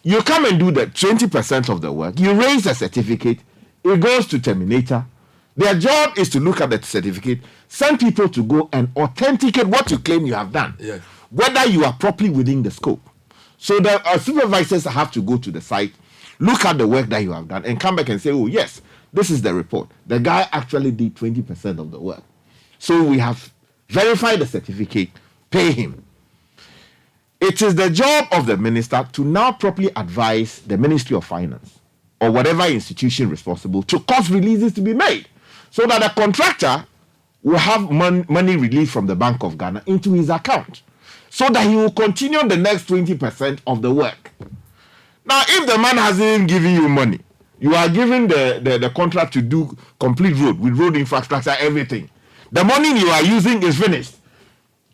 You come and do the 20% of the work. You raise a certificate. It goes to terminator. Their job is to look at the certificate, send people to go and authenticate what you claim you have done. Yes. Whether you are properly within the scope. So the supervisors have to go to the site, look at the work that you have done, and come back and say, oh, yes, this is the report. The guy actually did 20% of the work. So we have verified the certificate, pay him. It is the job of the minister to now properly advise the Ministry of Finance or whatever institution responsible to cause releases to be made so that the contractor will have money released from the Bank of Ghana into his account so that he will continue the next 20% of the work. Now, if the man hasn't given you money, you are given the contract to do complete road with road infrastructure, everything. The money you are using is finished.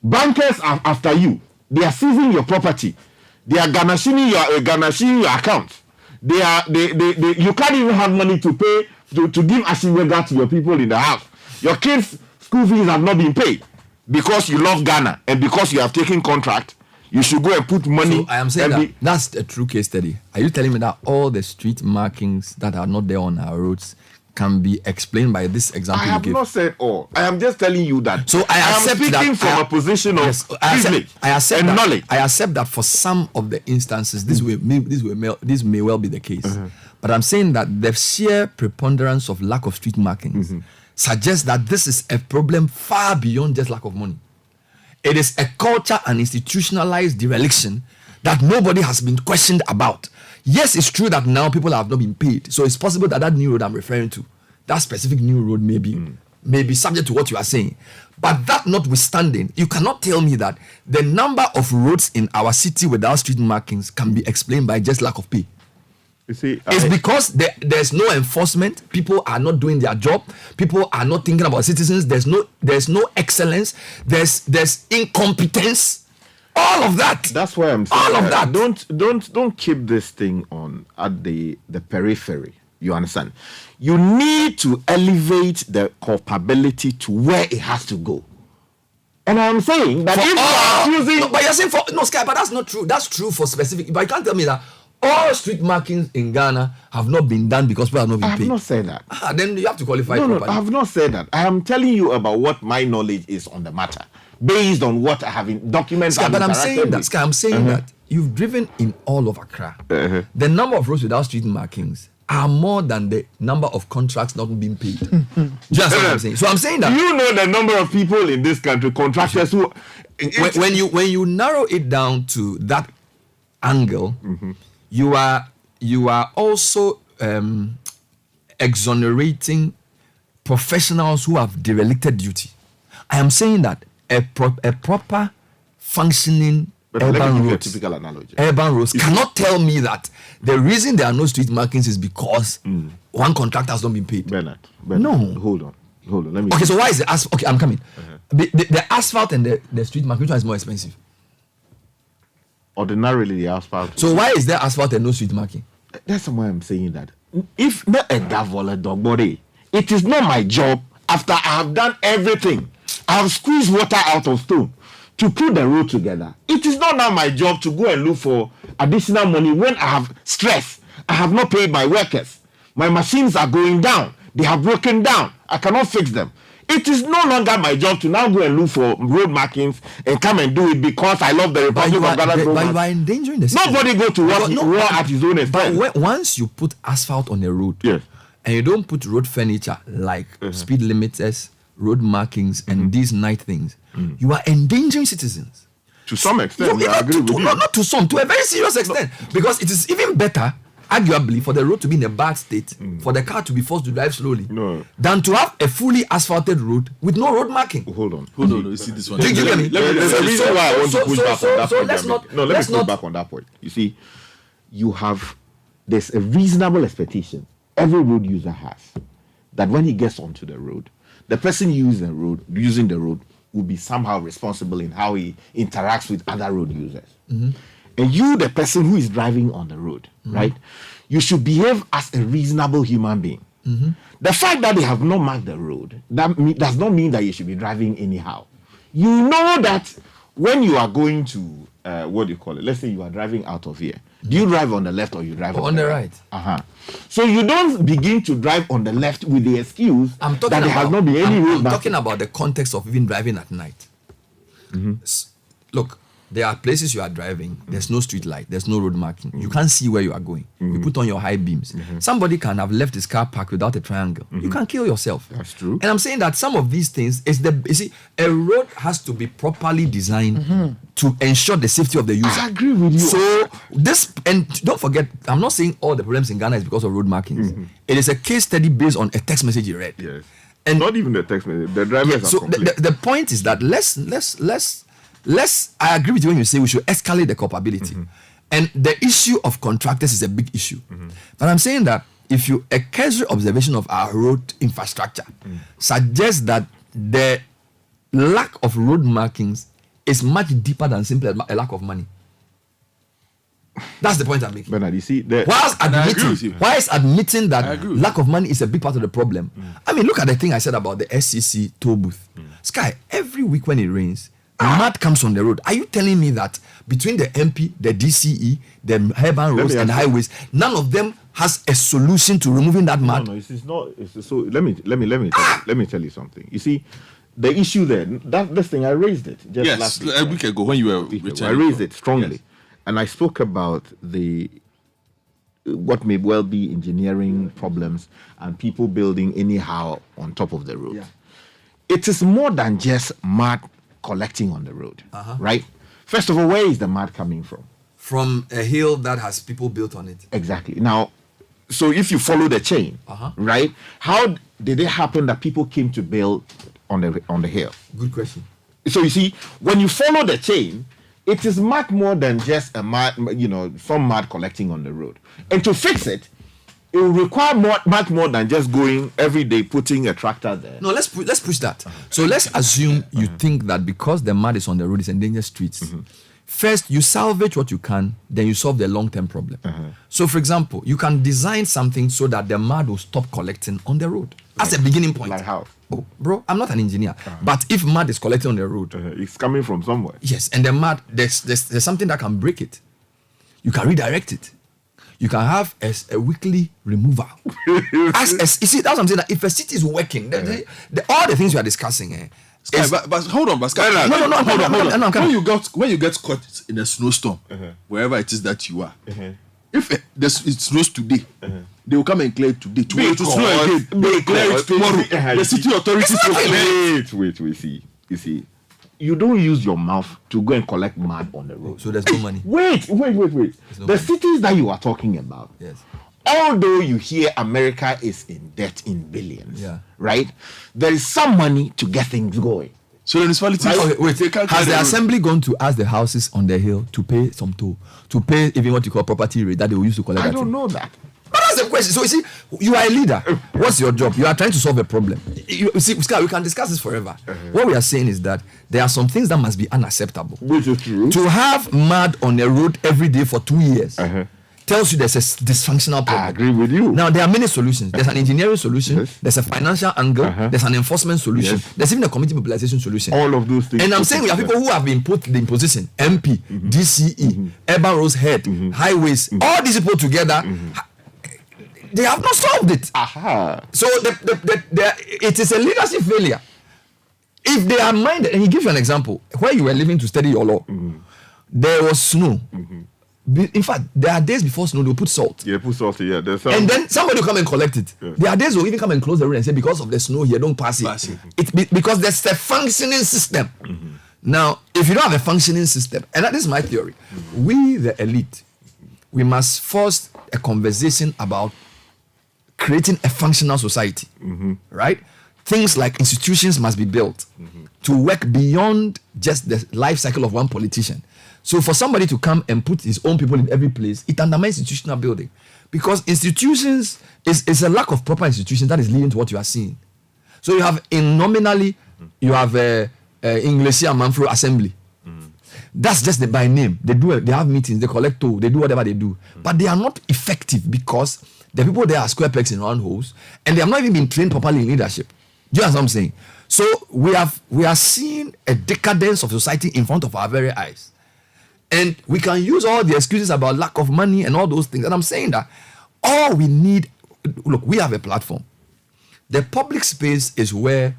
Bankers are after you. They are seizing your property. They are garnishing your account. You can't even have money to pay to give Ashimega to your people in the house. Your kids' school fees have not been paid because you love Ghana and because you have taken contract. You should go and put money. So I am saying that that's a true case study. Are you telling me that all the street markings that are not there on our roads can be explained by this example I have not said all. I am just telling you that. So I accept am speaking from a position of privilege and knowledge. I accept that for some of the instances, this may well be the case. But I'm saying that the sheer preponderance of lack of street markings suggests that this is a problem far beyond just lack of money. It is a culture and institutionalized dereliction that nobody has been questioned about. Yes, it's true that now people have not been paid. So it's possible that new road I'm referring to, that specific new road may be subject to what you are saying. But that notwithstanding, you cannot tell me that the number of roads in our city without street markings can be explained by just lack of pay. You see, It's because there's no enforcement. People are not doing their job. People are not thinking about citizens. There's no excellence. There's incompetence. All of that. That's why I'm saying all of that. Don't keep this thing on at the periphery. You understand? You need to elevate the culpability to where it has to go. And I'm saying that if you are using, but you're saying Sky, but that's not true. That's true for specific. But you can't tell me that all street markings in Ghana have not been done because people have not been paid. I have not said that. Then you have to qualify properly. No, I have not said that. I am telling you about what my knowledge is on the matter, based on what I have in documents. Sky, but I'm saying that you've driven in all of Accra. The number of roads without street markings are more than the number of contracts not being paid. Just what I'm saying. So I'm saying that you know the number of people in this country, contractors who, when you narrow it down to that angle, you are also exonerating professionals who have derelicted duty. I am saying that a proper functioning urban roads cannot tell me that the reason there are no street markings is because one contractor has not been paid. Bernard, no. Hold on. Let me. Okay, so why is the asphalt? Okay, I'm coming. The asphalt and the street marking, which one is more expensive? Ordinarily, the asphalt. So why is there asphalt and no street marking? That's why I'm saying that. If not a davola dog body, it is not my job. After I have done everything, I have squeezed water out of stone to put the road together. It is not now my job to go and look for additional money when I have stress. I have not paid my workers. My machines are going down. They have broken down. I cannot fix them. It is no longer my job to now go and look for road markings and come and do it because I love the Republic of Ghana. But you are endangering the system. Nobody go to war at his own expense. But once you put asphalt on a road, yes, and you don't put road furniture like speed limiters, road markings, and these night things, you are endangering citizens. To some extent, I agree with you. Not to some, to a very serious extent. Because it is even better, arguably, for the road to be in a bad state, for the car to be forced to drive slowly, than to have a fully asphalted road with no road marking. Hold on. You see this one. Do you get me? There's a reason why I want to push back on that point. Let me push back on that point. You see, there's a reasonable expectation every road user has that when he gets onto the road, the person using the road will be somehow responsible in how he interacts with other road users. And you, the person who is driving on the road, right, you should behave as a reasonable human being. The fact that they have not marked the road, does not mean that you should be driving anyhow. You know that when you are going to, let's say you are driving out of here. Do you drive on the left or you drive on the right? So you don't begin to drive on the left with the excuse that there has not been any road. I'm talking about the context of even driving at night. Look, there are places you are driving, there's no street light, there's no road marking. You can't see where you are going. You put on your high beams. Somebody can have left his car parked without a triangle. You can kill yourself. That's true. And I'm saying that some of these things a road has to be properly designed to ensure the safety of the user. I agree with you. So and don't forget, I'm not saying all the problems in Ghana is because of road markings. It is a case study based on a text message you read. Yes. And not even the text message. The drivers are complete. The point is that let's I agree with you when you say we should escalate the culpability. And the issue of contractors is a big issue. But I'm saying that if a casual observation of our road infrastructure suggests that the lack of road markings is much deeper than simply a lack of money. That's the point I'm making. Bernard, you see, whilst admitting that lack of money is a big part of the problem. I mean, look at the thing I said about the SCC toll booth. Sky, every week when it rains, mud comes on the road. Are you telling me that between the MP, the DCE, the urban roads and highways, none of them has a solution to removing that mud? No, it's not. So let me tell you something. You see, the issue there, this thing I raised it just last week. A week ago when you were returning. I raised it strongly, and I spoke about what may well be engineering problems and people building anyhow on top of the road. It is more than just mud collecting on the road, right? First of all, where is the mud coming from? From a hill that has people built on it. Exactly. Now, so if you follow the chain, right? How did it happen that people came to build on the hill? Good question. So you see, when you follow the chain, it is much more than just a mud, some mud collecting on the road. And to fix it, it will require much more than just going every day, putting a tractor there. No, let's push that. So let's assume you think that because the mud is on the road, it's endangers streets. First, you salvage what you can, then you solve the long-term problem. So, for example, you can design something so that the mud will stop collecting on the road. That's a beginning point. Like how? Oh, bro, I'm not an engineer, but if mud is collecting on the road, It's coming from somewhere. yes, and the mud, there's something that can break it. You can redirect it. You can have a weekly removal. You see, that's what I'm saying. That if a city is working, all the things we are discussing, Sky, but hold on, but Sky, No, hold on. I'm coming. When you get caught in a snowstorm, wherever it is that you are, if it snows today, they will come and clear it today. Tomorrow it will snow again. They will clear it tomorrow. The city authorities will clear it. Wait. You see, you don't use your mouth to go and collect mud on the road. So there's no money. Wait. No The money. cities that you are talking about, Yes. although you hear America is in debt in billions, Yeah. right? There is some money to get things going. So the municipalities, Okay, wait. they can't Has clear the the road. assembly gone to ask the houses on the hill to pay some toll, to pay even what you call property rate that they will use to collect I that don't thing? know that. But that's the question. So you see, you are a leader. What's your job? You are trying to solve a problem. You see, Sky, we can discuss this forever. What we are saying is that there are some things that must be unacceptable. Which is true. To have mud on the road every day for 2 years tells you there's a dysfunctional problem. I agree with you. Now, there are many solutions. There's an engineering solution. Yes. There's a financial angle. There's an enforcement solution. Yes. There's even a community mobilization solution. All of those things. And I'm saying we have people who have been put in position, MP, DCE, urban roads head, highways, all these people together, they have not solved it. Aha. So it is a leadership failure. If they are minded, and he gives you an example, where you were living to study your law, there was snow. In fact, there are days before snow, they'll put salt. Yeah, put salt here. There's some. And then somebody will come and collect it. Yeah. There are days they'll even come and close the road and say, because of the snow here, don't pass it. Because there's a functioning system. Now, if you don't have a functioning system, and that is my theory, we, the elite, we must force a conversation about creating a functional society, right? Things like institutions must be built to work beyond just the life cycle of one politician. So for somebody to come and put his own people in every place, it undermines institutional building. Because institutions is a lack of proper institutions that is leading to what you are seeing. So you have nominally, you have English and Manfro Assembly. That's just by name. They have meetings, they collect toll, they do whatever they do. But they are not effective because the people there are square pegs in round holes, and they have not even been trained properly in leadership. Do you understand what I'm saying? So we are seeing a decadence of society in front of our very eyes. And we can use all the excuses about lack of money and all those things. And I'm saying that all we need, look, we have a platform. The public space is where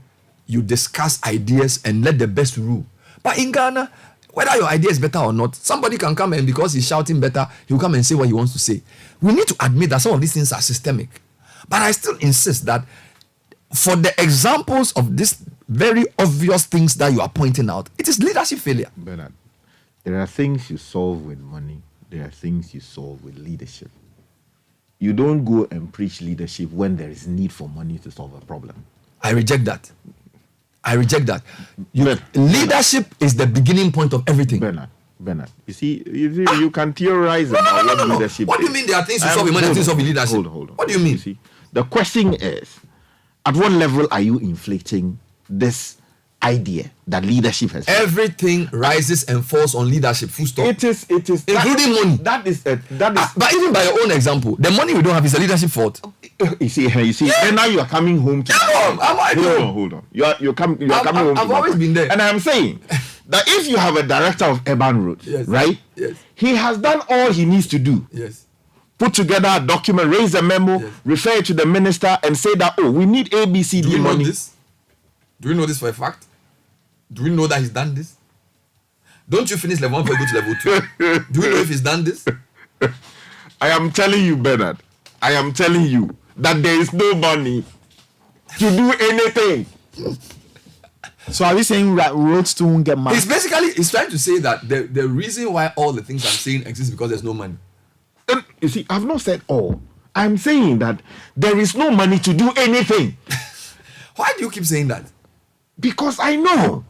you discuss ideas and let the best rule. But in Ghana, whether your idea is better or not, somebody can come and because he's shouting better, he'll come and say what he wants to say. We need to admit that some of these things are systemic. But I still insist that for the examples of these very obvious things that you are pointing out, it is leadership failure. Bernard, there are things you solve with money. There are things you solve with leadership. You don't go and preach leadership when there is need for money to solve a problem. I reject that. Leadership is the beginning point of everything. Bernard, you see, you can theorize about what leadership What do you is. mean there are things you solve with money and things you solve with leadership? Hold on. What do you mean? You see, the question is, at what level are you inflicting this idea that leadership has? Everything rises and falls on leadership. Full stop. It is, including money. That is. But even by your own example, the money we don't have is a leadership fault. You see. And now you are coming home to. Hold on. You're coming home. I've always been there. And I'm saying that if you have a director of urban roads, Yes. right? Yes. He has done all he needs to do. Yes. Put together a document, raise a memo, Yes. refer it to the minister, and say that we need ABCD Do we know money. this? Do we know this for a fact? Do we know that he's done this? Don't you finish level 1 before you go to level 2? Do we know if he's done this? I am telling you, Bernard. I am telling you that there is no money to do anything. So are we saying that roads too won't get money? He's trying to say that the reason why all the things I'm saying exist because there's no money. And you see, I've not said all. I'm saying that there is no money to do anything. Why do you keep saying that? Because I know.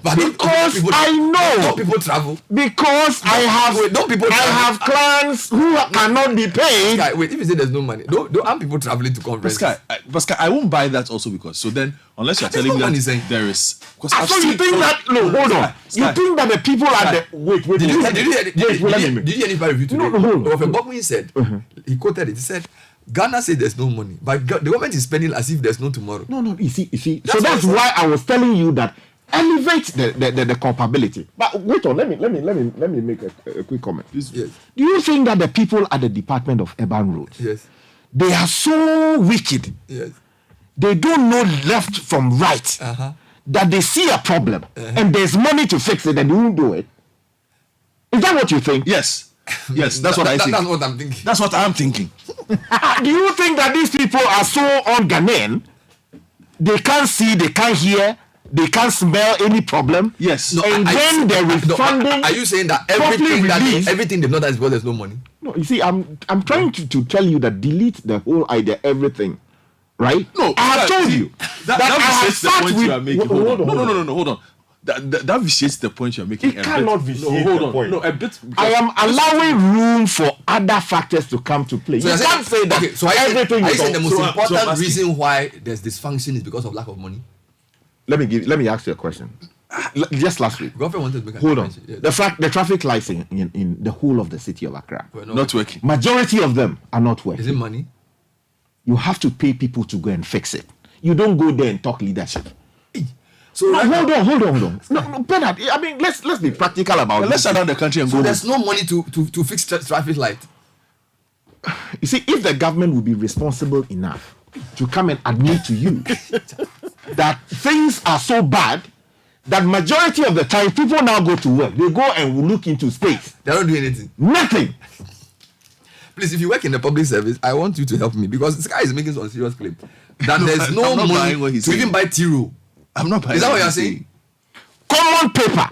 But Because people, I know. Don't people travel? Because I have don't people I travel? have clients who cannot be paid. Sky, wait, if you say there's no money, don't aren't people traveling to conferences? But Sky, I won't buy that also because so then unless you're telling me what that he's saying. there is because So you think that hold on. You think that the people are the wait. Did you let me make. hear anybody review today? No, hold on. Prof. Bokmin said, he quoted it, he said, Ghana said there's no money, but the government is spending as if there's no tomorrow. No, you see. So that's why I was telling you that elevate the culpability. But wait on, let me make a quick comment. Yes. Do you think that the people at the Department of Urban Roads, Yes. they are so wicked, Yes. they don't know left from right, that they see a problem and there's money to fix it and they won't do it? Is that what you think? Yes, that's what I think. That's what I'm thinking. That's what I'm thinking. Do you think that these people are so un-Ghanaian? They can't see, they can't hear, they can't smell any problem? Yes. No, and then there is funding. Are you saying that properly everything they've not done is because there's no money? No, you see, I'm trying to tell you that delete the whole idea, everything, right? No, I have told you that I have vitiates the sat point with. you are making. Hold on. No, hold on. That vitiates the point you're making. It cannot vitiate the point. No, a bit. I am allowing room for other factors to come to play. So you can't say that. Okay, so everything are you is saying the most so important reason why there's dysfunction is because of lack of money? Let me ask you a question. Just last week. Government wanted to make Hold on. Yes. The traffic lights in the whole of the city of Accra, Not working. majority of them are not working. Is it money? You have to pay people to go and fix it. You don't go there and talk leadership. So No, hold on. No, Bernard. I mean, let's be practical about it. Let's shut down the country and So go. there's no money to fix traffic light. You see, if the government would be responsible enough to come and admit to you that things are so bad that majority of the time people now go to work, they go and look into space. They don't do anything. Nothing. Please, if you work in the public service, I want you to help me because this guy is making some serious claim that No, there's no I'm not buying what money he's to saying. even buy T-roll. I'm not buying. Is that what what you're he's saying? Common paper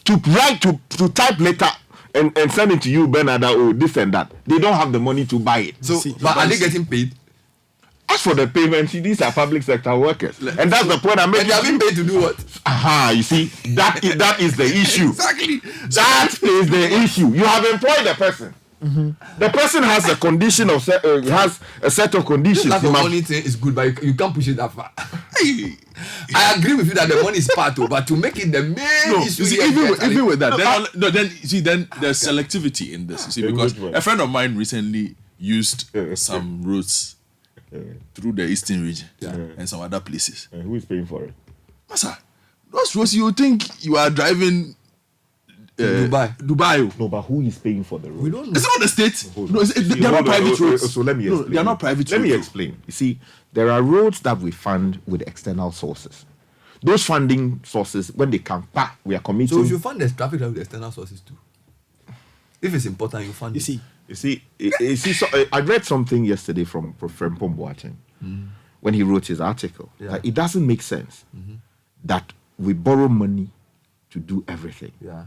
to write to type letter and send it to you, Bernard, or this and that. They don't have the money to buy it. So, but are they getting paid? As for the payment, see, these are public sector workers, and that's the point I'm And making. they are being paid to do what? You see, that is the issue. Exactly. That is the issue. You have employed the person. The person has a condition of has a set of conditions. Lack He of must- money thing is good, but you can't push it that far. I agree with you that the money is part of, but to make it the main No, issue, you see, here, even with that, No, then you see, then there's selectivity in this. You see, In because which way? a friend of mine recently used some routes through the eastern region and some other places. who is paying for it? Masa, those roads you think you are driving Dubai. No, but who is paying for the road? we don't know. It's not the state. No, they are Hold not on, private roads. So let me No, explain. they are not private Let roads. me explain. You see, there are roads that we fund with external sources. Those funding sources, when they come back, we are committing. So if you fund the traffic light with external sources too, if it's important, you fund. You see, So, I read something yesterday from Professor Boateng when he wrote his article. Yeah. That it doesn't make sense that we borrow money to do everything, Yeah,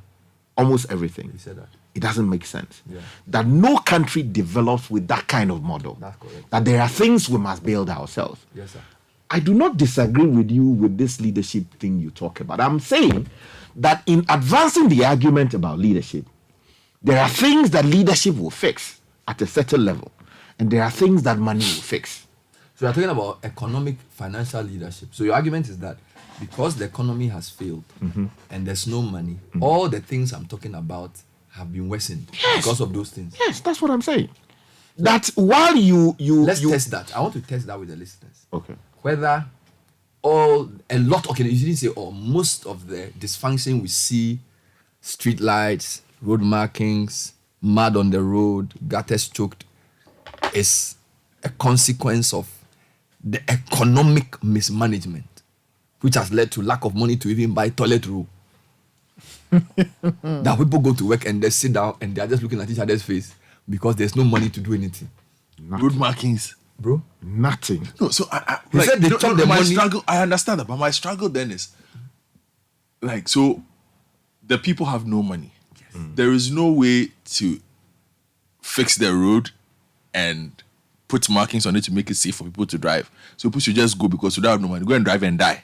almost everything. he said that. It doesn't make sense. Yeah. That no country develops with that kind of model. That's correct. That there are things we must build ourselves. Yes, sir. I do not disagree with you with this leadership thing you talk about. I'm saying that in advancing the argument about leadership, there are things that leadership will fix at a certain level, and there are things that money will fix. So you're talking about economic, financial leadership. So your argument is that because the economy has failed and there's no money, all the things I'm talking about have been worsened because of those things. Yes, that's what I'm saying. That while you Let's test that. I want to test that with the listeners. Okay. Whether you didn't say all, most of the dysfunction we see, street lights, road markings, mud on the road, gutters choked, is a consequence of the economic mismanagement, which has led to lack of money to even buy toilet roll. That people go to work and they sit down and they are just looking at each other's face because there's no money to do anything. Road markings. Bro, Nothing. No, so I He said they took the my money. struggle. I understand that, but my struggle then is like, so the people have no money. There is no way to fix the road and put markings on it to make it safe for people to drive. So people should just go because you don't have no money. Go and drive and die.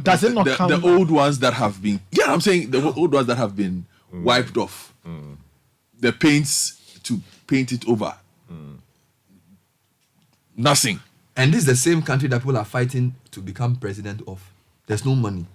Does it not count? The old ones that have been, I'm saying the old ones that have been wiped off. The paints to paint it over. Nothing. And this is the same country that people are fighting to become president of. There's no money.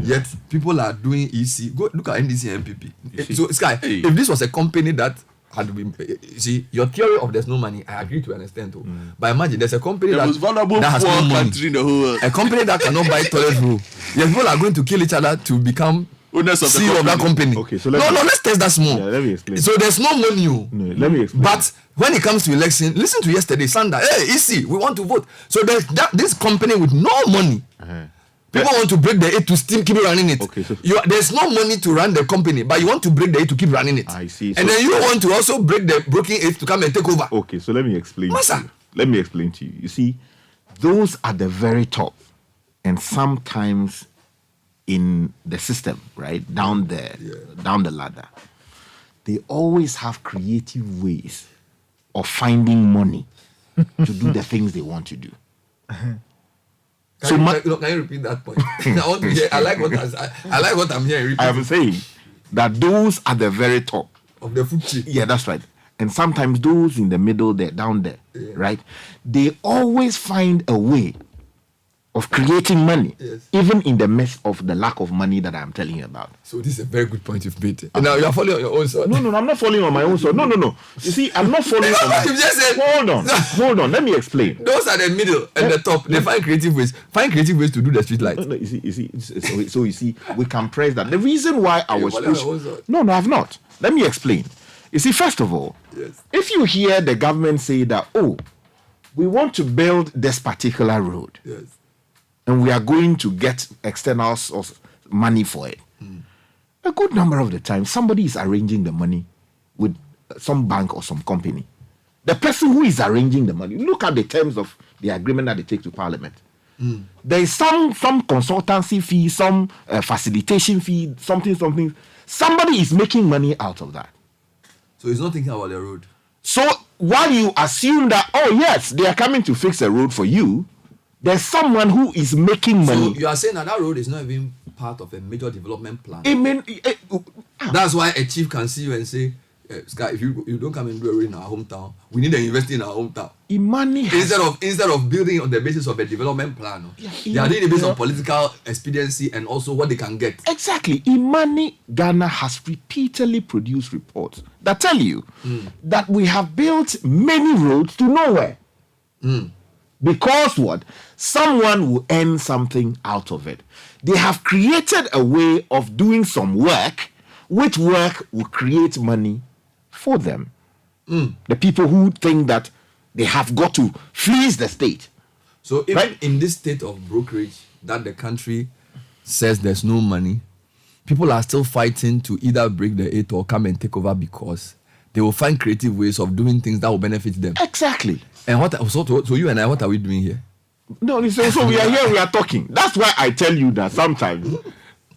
Yet people are doing EC. Go look at NDC and MPP. So Sky, if this was a company that had been, you see, your theory of there's no money, I agree to an extent. But imagine there's a company The most vulnerable that has no poor money. country in the whole world. A company that cannot buy toilet roll. Yet people are going to kill each other to become Owners of the CEO of that company. Okay, so let's test that small. Yeah, let me explain. So there's no money. No, let me explain. But when it comes to election, listen to yesterday, Sanda. Hey, EC, we want to vote. So there's this company with no money. People want to break the aid to still keep running it. Okay, so there's no money to run the company, but you want to break the aid to keep running it. I see. And then you want to also break the broken aid to come and take over. Okay, so let me explain. Masa. To you. Let me explain to you. You see, those at the very top, and sometimes in the system, right down there, down the ladder, they always have creative ways of finding money to do the things they want to do. Can you repeat that point? I want to hear. I like what I'm hearing. I am saying that those at the very top of the food chain. Yeah, that's right. And sometimes those in the middle there, down there, right? They always find a way of creating money, even in the midst of the lack of money that I'm telling you about. So this is a very good point you've made. Now you're following on your own sword. No, I'm not falling on my own sword. No. You see, I'm not falling on my... You just said... Hold on. Let me explain. Those are the middle and the top. They find creative ways. Find creative ways to do the street light. No, you see, we can press that. The reason why I was pushing... No, I've not. Let me explain. You see, first of all, if you hear the government say that, we want to build this particular road, and we are going to get external source money for it, a good number of the time, somebody is arranging the money with some bank or some company. The person who is arranging the money, look at the terms of the agreement that they take to Parliament. There is some consultancy fee, some facilitation fee, something. Somebody is making money out of that. So he's not thinking about the road. So while you assume that, yes, they are coming to fix a road for you, there's someone who is making money. So you are saying that road is not even part of a major development plan. That's why a chief can see you and say, Sky, if you don't come and do a road in our hometown, we need to invest in our hometown. Instead of building on the basis of a development plan, they are doing it based on political expediency and also what they can get. Exactly. Imani Ghana has repeatedly produced reports that tell you that we have built many roads to nowhere. Because what? Someone will earn something out of it. They have created a way of doing some work, which work will create money for them. The people who think that they have got to fleece the state. So even in this state of brokerage that the country says there's no money, people are still fighting to either break the aid or come and take over because they will find creative ways of doing things that will benefit them. Exactly. And so you and I, what are we doing here? No, so we are here, we are talking. That's why I tell you that sometimes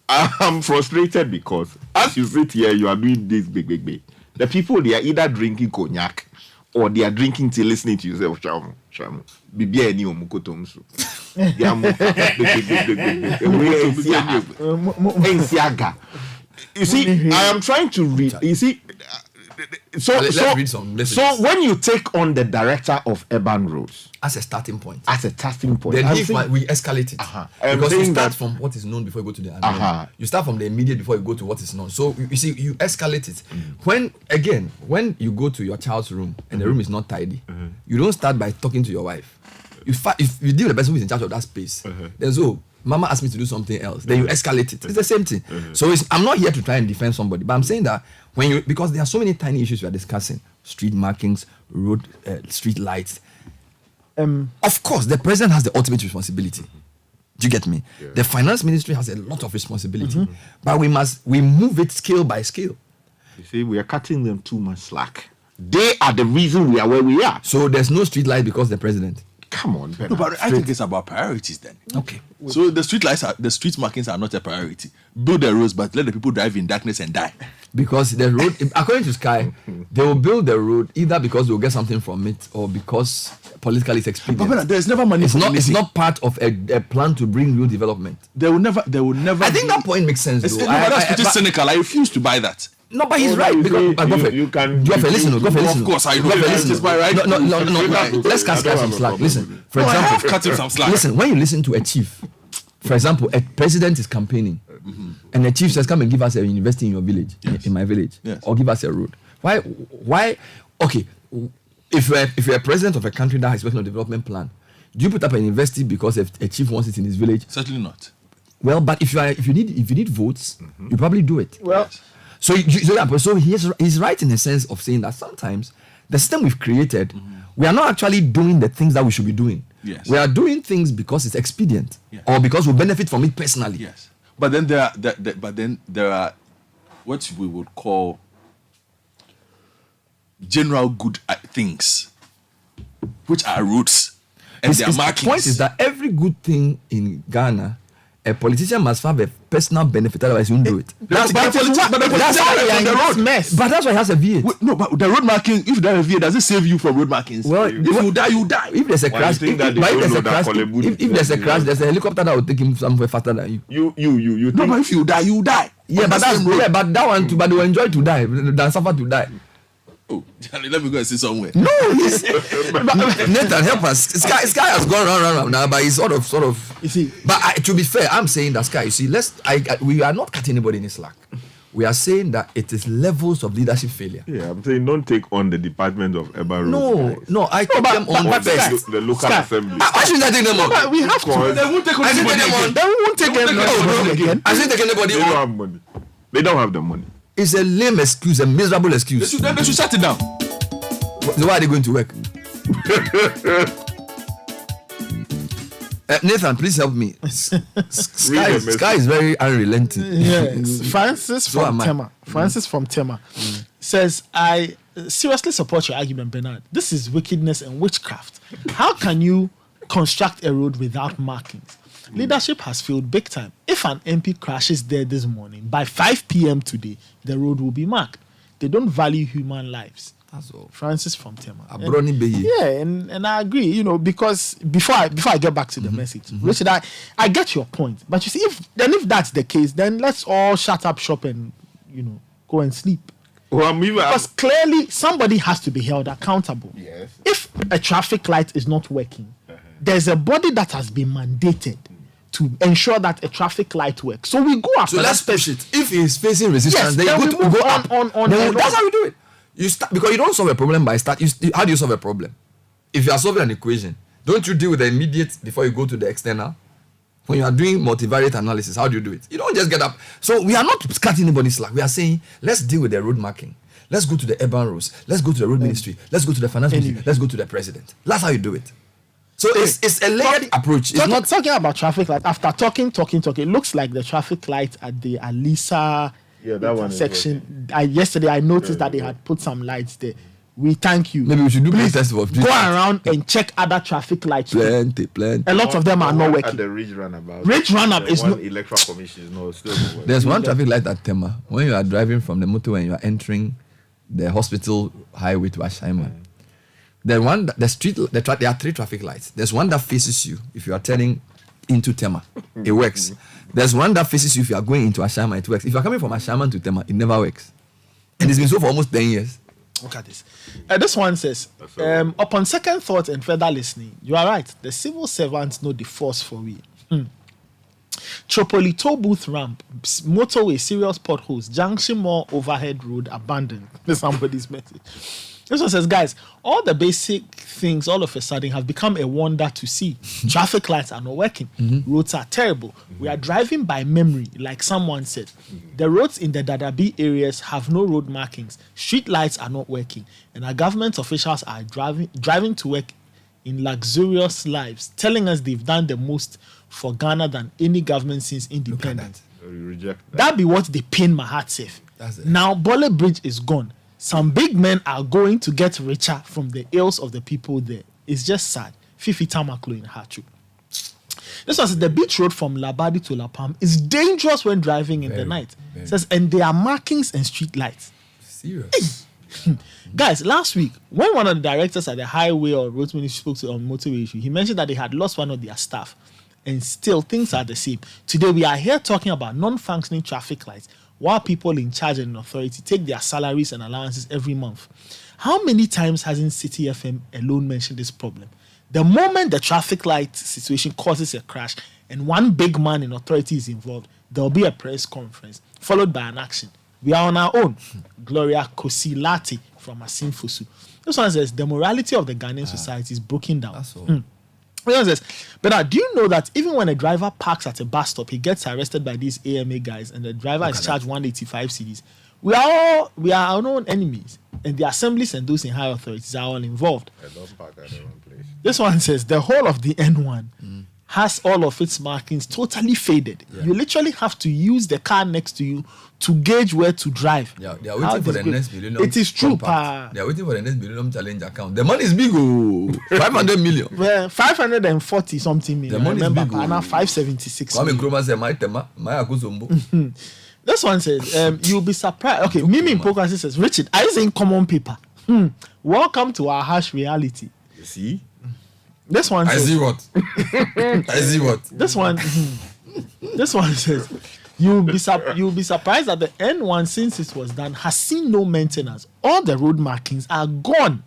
I'm frustrated because as you sit here, you are doing this big. The people, they are either drinking cognac or they are drinking tea, listening to yourself. You see, I am trying to read. You see, so when you take on the director of urban roads as a starting point, then we escalate it because you start from what is known before you go to the unknown. You start from the immediate before you go to what is known. So you see, you escalate it. When you go to your child's room and the room is not tidy, you don't start by talking to your wife. If you deal with the person who is in charge of that space, then Mama asked me to do something else. Then you escalate it. It's the same thing. So I'm not here to try and defend somebody, but I'm saying that because there are so many tiny issues we are discussing, street markings, road, street lights. Of course, the president has the ultimate responsibility. Do you get me? Yeah. The finance ministry has a lot of responsibility, but we move it scale by scale. You see, we are cutting them too much slack. They are the reason we are where we are. So there's no street light because the president. Come on, No, Bernard. but I think it's about priorities then. Okay. So the street markings are not a priority. Build the roads, but let the people drive in darkness and die. Because the road, according to Sky, they will build the road either because they will get something from it or because politically it's expedient. But Bernard, there's never money It's for not. It's anything. not part of a plan to bring real development. They will never. I think that point makes sense, It's, though. no, but that's pretty but- cynical. I refuse to buy that. No, but he's Oh, right. you Because, say Godfrey, you can- Godfrey, listen. you- Godfrey, of listen. course, I know Godfrey, that. listen. It's my right. No. Let's cut I don't some have a slack. problem Listen, with it. for No, I example, have cut him some slack. Listen, when you listen to a chief, for example, a president is campaigning, and the chief says, "Come and give us a university in your village, in my village, Yes. or give us a road." Why? Okay, if you're a president of a country that is working on a development plan, do you put up a university because a chief wants it in his village? Certainly not. Well, but if you need votes, you probably do it. Well, So he's right in the sense of saying that sometimes the system we've created, we are not actually doing the things that we should be doing. Yes. We are doing things because it's expedient or because we benefit from it personally. Yes, but then there are what we would call general good things, which are roots, and they are The markings. point is that every good thing in Ghana, a politician must have a personal benefit, otherwise you won't do it. But the politician that's are why on the road. mess. But that's why he has a V8. Wait, no, but the road marking, if you die a VA, does it save you from road markings? Well, if you die, you die. If there's a Why crash, you think that they but if don't there's know a that crash, Kolebu- if there's a crash, there's a helicopter that will take him somewhere faster than you. You No, think but if you die, you die. Yeah, On but the same road. but that one too. But they will enjoy to die than suffer to die. Oh, Charlie, let me go and sit somewhere. No, Nathan, help us. Sky has gone round now, but he's sort of. You see, But to be fair, I'm saying that Sky. You see, we are not cutting anybody in his slack. We are saying that it is levels of leadership failure. Yeah, I'm saying don't take on the Department of Urban Roads. No, I take them on but first. The local Sky. assembly. I shouldn't take them on. but we have to. Because They won't take on I shouldn't anybody take them on. again. They won't take Don't them take on them again. I shouldn't take anybody they don't on. have money. They don't have the money. It's a lame excuse, a miserable They excuse. should shut it down. So why are they going to work? Nathan, please help me. Read the message. Sky is very unrelenting. Yes, Francis So from am I. Tema. Francis from Tema says, I seriously support your argument, Bernard. This is wickedness and witchcraft. How can you construct a road without markings? Leadership has failed big time. If an MP crashes there this morning, by 5 p.m. today, the road will be marked. They don't value human lives. That's all. Francis from Tema. Abroni Beye. Yeah, and I agree, because before I get back to the message, Richard, I get your point. But you see, if that's the case, then let's all shut up shop and go and sleep. Well, Because clearly somebody has to be held accountable. Yes. If a traffic light is not working, there's a body that has been mandated to ensure that a traffic light works. So we go after So that let's push it. If he's facing resistance, Yes, then then you we go, to, move go up. on Then the that's road. how we do it. You start because you don't solve a problem by start. How do you solve a problem? If you are solving an equation, don't you deal with the immediate before you go to the external? When you are doing multivariate analysis, how do you do it? You don't just get up. So we are not cutting anybody's slack. We are saying let's deal with the road marking. Let's go to the urban roads. Let's go to the road ministry. Let's go to the finance ministry. Let's go to the president. That's how you do it. So it's a layered approach. It's not talking about traffic light. After talking, it looks like the traffic light at the Alisa Yeah, that one is section. Yesterday, I noticed that they had put some lights there. We thank you. maybe we should do protest of Go around and check other traffic lights. plenty. A lot of them are not At working. the Ridge Runabout. Ridge Runabout is one not- Electoral Commission is not still not working. There's one traffic light at Tema. When you are driving from the motorway and you are entering the hospital highway to Ashaiman, there are 3 traffic lights. There's one that faces you if you are turning into Tema. It works. There's one that faces you if you are going into Ashaiman. It works. If you are coming from Ashaiman to Tema, it never works. And it's been so for almost 10 years. Look at this. This one says, upon second thought and further listening, you are right. The civil servants know the force for we. Tropoli toll booth ramp, motorway, serious potholes, junction mall, overhead road abandoned. This is somebody's message. This one says, guys, all the basic things all of a sudden have become a wonder to see. Traffic lights are not working. Roads are terrible. We are driving by memory, like someone said. The roads in the Dadabi areas have no road markings. Street lights are not working. And our government officials are driving to work in luxurious lives, telling us they've done the most for Ghana than any government since independence. So you reject that. That be what they pain my heart safe. That's it. Now Bole Bridge is gone. Some big men are going to get richer from the ills of the people there. It's just sad. Fifi Tamaklo in Hachu. This one says the beach road from Labadi to La Palm is dangerous when driving in the night. Says, and there are markings and street lights. Serious. Guys, last week, when one of the directors at the highway or road ministry spoke to on motorway issue, he mentioned that they had lost one of their staff. And still, things are the same. Today, we are here talking about non-functioning traffic lights while people in charge and authority take their salaries and allowances every month. How many times hasn't Citi FM alone mentioned this problem? The moment the traffic light situation causes a crash and one big man in authority is involved, there will be a press conference followed by an action. We are on our own. Gloria Kosilati from Asin Fusu. This one says the morality of the Ghanaian society is broken down. That's all. This one says, but do you know that even when a driver parks at a bus stop, he gets arrested by these AMA guys and the driver is charged 185 cedis? We are our own enemies, and the assemblies and those in high authorities are all involved. I don't park at the wrong place. This one says the whole of the N1 has all of its markings totally faded. Yeah. You literally have to use the car next to you to gauge where to drive. Yeah, they are How waiting for this the goes. next millennium. It is true, compact. They are waiting for the next millennium challenge account. The money is big, 500 million. Well, 540 something million. The money is remember, big, now 576 Kwame million. Nkrumah said, "My tema, my akusombo." This one says, you'll be surprised. Okay, Mimi Mpokasi says, Richard, are you saying common paper? Welcome to our harsh reality. You see? This one I says, see what. I see what. this one says, you'll be surprised that the N1 since it was done has seen no maintenance. All the road markings are gone.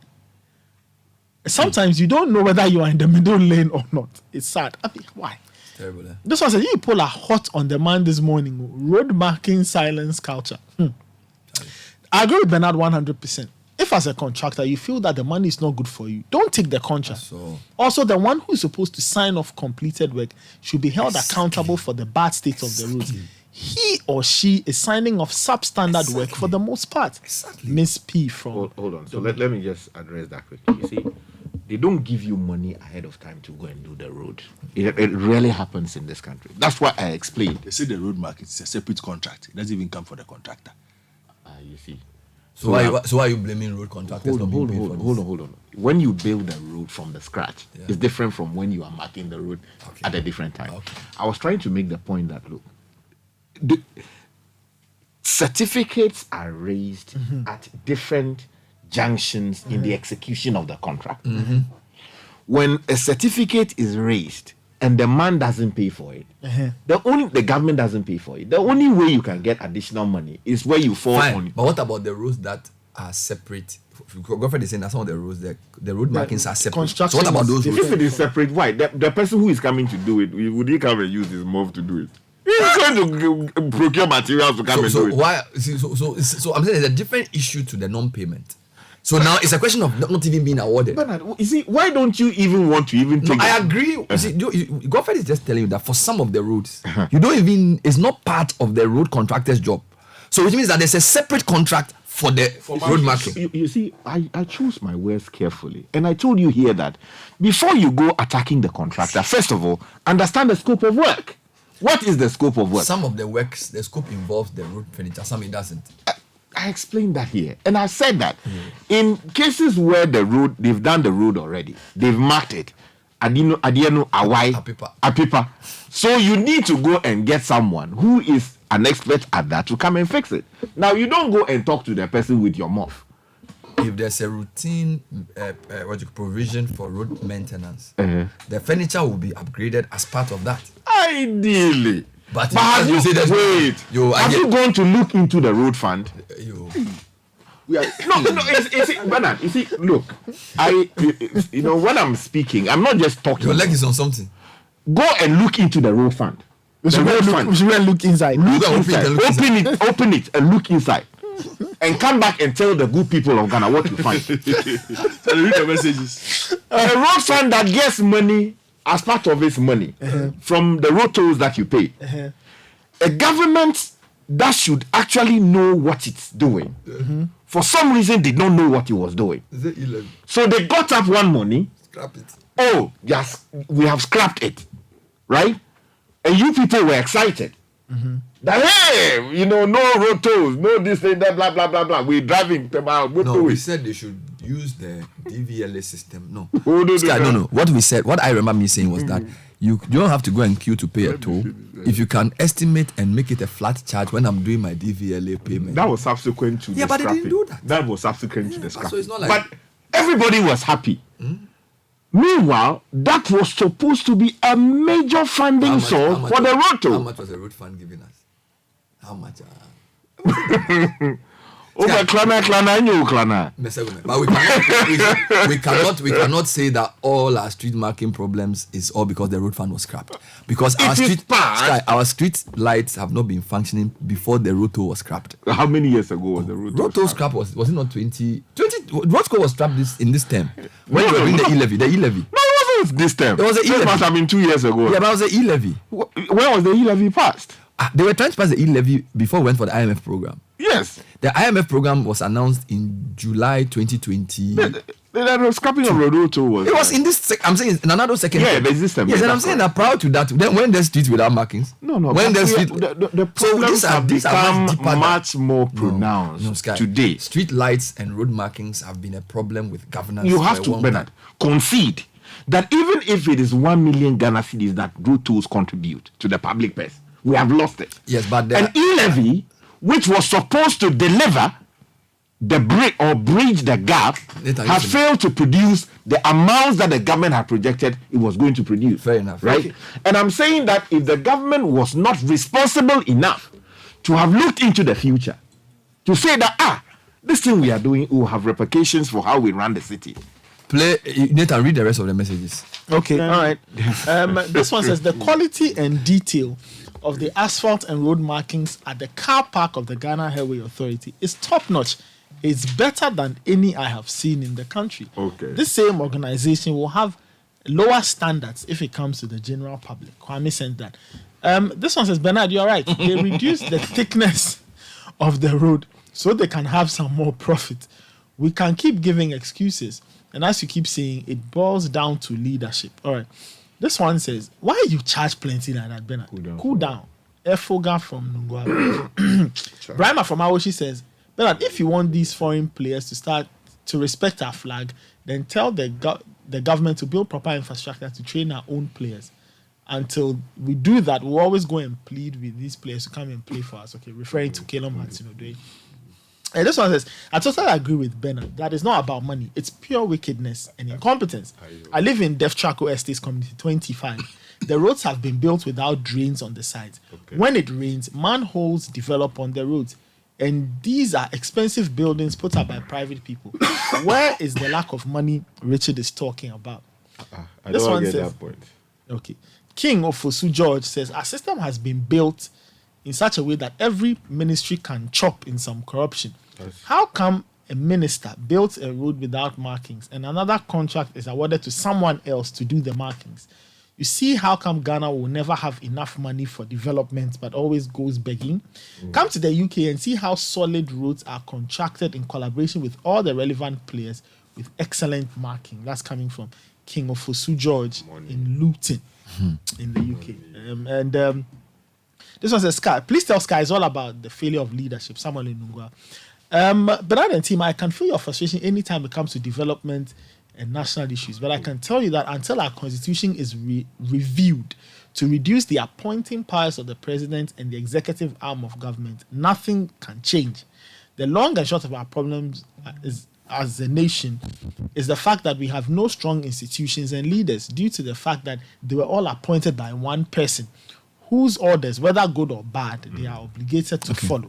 Sometimes you don't know whether you are in the middle lane or not. It's sad. I mean, why? Terrible. This one says, you people are hot on the man this morning. Road marking silence culture. I agree with Bernard 100%. If as a contractor you feel that the money is not good for you, don't take the contract. So, Also, the one who is supposed to sign off completed work should be held accountable for the bad state of the roads. He or she is signing off substandard work for the most part. Exactly. Miss P from... Hold on. So let me just address that quickly. You see, they don't give you money ahead of time to go and do the road. It rarely happens in this country. That's why I explained. They say the road market is a separate contract. It doesn't even come for the contractor. You see. so why are you blaming road contractors? Hold on. When you build a road from the scratch, it's different from when you are marking the road at a different time. Okay. I was trying to make the point that, look, the certificates are raised at different junctions in the execution of the contract. When a certificate is raised and the man doesn't pay for it, the government doesn't pay for it. The only way you can get additional money is where you fall Fine. on. But what about the roads that are separate? Godfrey is saying that some of the roads, the road markings are separate. So construction what about is those roads? If it is separate, why? The person who is coming to do it, would he come and use his mouth to do it? He's going to procure materials to come and do it. Why? So I'm saying there's a different issue to the non-payment. So now it's a question of not even being awarded. Bernard, you see, why don't you even want to even take I it? agree. You see, Godfrey is just telling you that for some of the roads, you don't even, it's not part of the road contractor's job. So which means that there's a separate contract for the road marking. You see, I choose my words carefully. And I told you here that before you go attacking the contractor, first of all, understand the scope of work. What is the scope of work? Some of the works, the scope involves the road furniture, some it doesn't. I explained that here. And I said that in cases where they've done the road already, they've marked it. Adino, Awai, Apipa. So you need to go and get someone who is an expert at that to come and fix it. Now, you don't go and talk to the person with your mouth. If there's a routine provision for road maintenance, the furniture will be upgraded as part of that. Ideally. But have you gone to look into the road fund? Bernard, you see, look, when I'm speaking, I'm not just talking. Your leg is on something. Go and look into the road fund. We should look inside. Open it and look inside. And come back and tell the good people of Ghana what you find. Read the messages. A road fund that gets money as part of its money from the road tolls that you pay. A government that should actually know what it's doing, for some reason did not know what it was doing. So they got up one morning. Scrap it. Oh, yes, we have scrapped it, right? And you people were excited. That, hey, no road tolls, no this, that, blah, blah, blah, blah. We're driving about. No, we said they should use the DVLA system. No. Oh, no. Sky, no. What I remember me saying was that you don't have to go and queue to pay a toll. If you can estimate and make it a flat charge when I'm doing my DVLA payment. That was subsequent to the but they scrapping. didn't do that. That was subsequent to the so scrapping. it's not like- But everybody was happy. Meanwhile, that was supposed to be a major funding source for the road How toll. much was the road fund giving us? How much? Over Klana, new Klana. But we cannot say that all our street marking problems is all because the road fund was scrapped. Because our street lights have not been functioning before the road toll was scrapped. How many years ago was the road toll? Road toll scrap was it not 20? Road toll was scrapped in this term. When we were doing the e-levy. No, it wasn't this time. It was the It e-levy. must have been 2 years ago. Yeah, but it was the e-levy. When was the e-levy passed? They were trying to pass the e-levy before we went for the IMF program. Yes. The IMF program was announced in July 2020. The scrapping of the road toll was. It was in this. I'm saying in another second. Yeah, there's this time. Yes, and I'm That's saying that prior to that, then when there's streets without markings. No. When but there's street, the so problems have these are much deeper become than- much more pronounced Sky. today. Street lights and road markings have been a problem with governance. You for have a to, long Bernard, time. concede that even if it is 1 million Ghana cedis that road tolls contribute to the public purse, we have lost it. Yes, but An e-levy, which was supposed to deliver the bridge the gap, Nathan, has listen. failed to produce the amounts that the government had projected it was going to produce. Fair enough. Right? Okay. And I'm saying that if the government was not responsible enough to have looked into the future, to say that, this thing we are doing will have repercussions for how we run the city. Nathan, read the rest of the messages. Okay, all right. This one says the quality and detail of the asphalt and road markings at the car park of the Ghana Highway Authority is top notch. It's better than any I have seen in the country. Okay. This same organization will have lower standards if it comes to the general public. Kwame sent that. This one says, Bernard, you're right. They reduce the thickness of the road so they can have some more profit. We can keep giving excuses. And as you keep saying, it boils down to leadership. All right. This one says, why you charge plenty like that, Bernard? Cool down. Efoga from Nungwa. Brahma from Awoshi says, Bernard, if you want these foreign players to start to respect our flag, then tell the government to build proper infrastructure to train our own players. Until we do that, we'll always go and plead with these players to come and play for us. Okay, referring to Kalon Martino. And this one says, I totally agree with Bernard that it's not about money. It's pure wickedness and incompetence. I live in Def Chaco Estates Community 25. The roads have been built without drains on the sides. Okay. When it rains, manholes develop on the roads. And these are expensive buildings put up by private people. Where is the lack of money Richard is talking about? I This don't one get says- that point. Okay. King Ofosu George says, our system has been built in such a way that every ministry can chop in some corruption. How come a minister built a road without markings and another contract is awarded to someone else to do the markings? You see how come Ghana will never have enough money for development but always goes begging? Come to the UK and see how solid roads are contracted in collaboration with all the relevant players with excellent marking. That's coming from King Ofosu George in Luton in the UK. This one says, Sky, please tell Sky it's all about the failure of leadership. Samuel Inungwa. Bernard and team, I can feel your frustration anytime it comes to development and national issues. But I can tell you that until our constitution is reviewed to reduce the appointing powers of the president and the executive arm of government, nothing can change. The long and short of our problems is, as a nation, is the fact that we have no strong institutions and leaders due to the fact that they were all appointed by one person whose orders, whether good or bad, they are obligated to follow.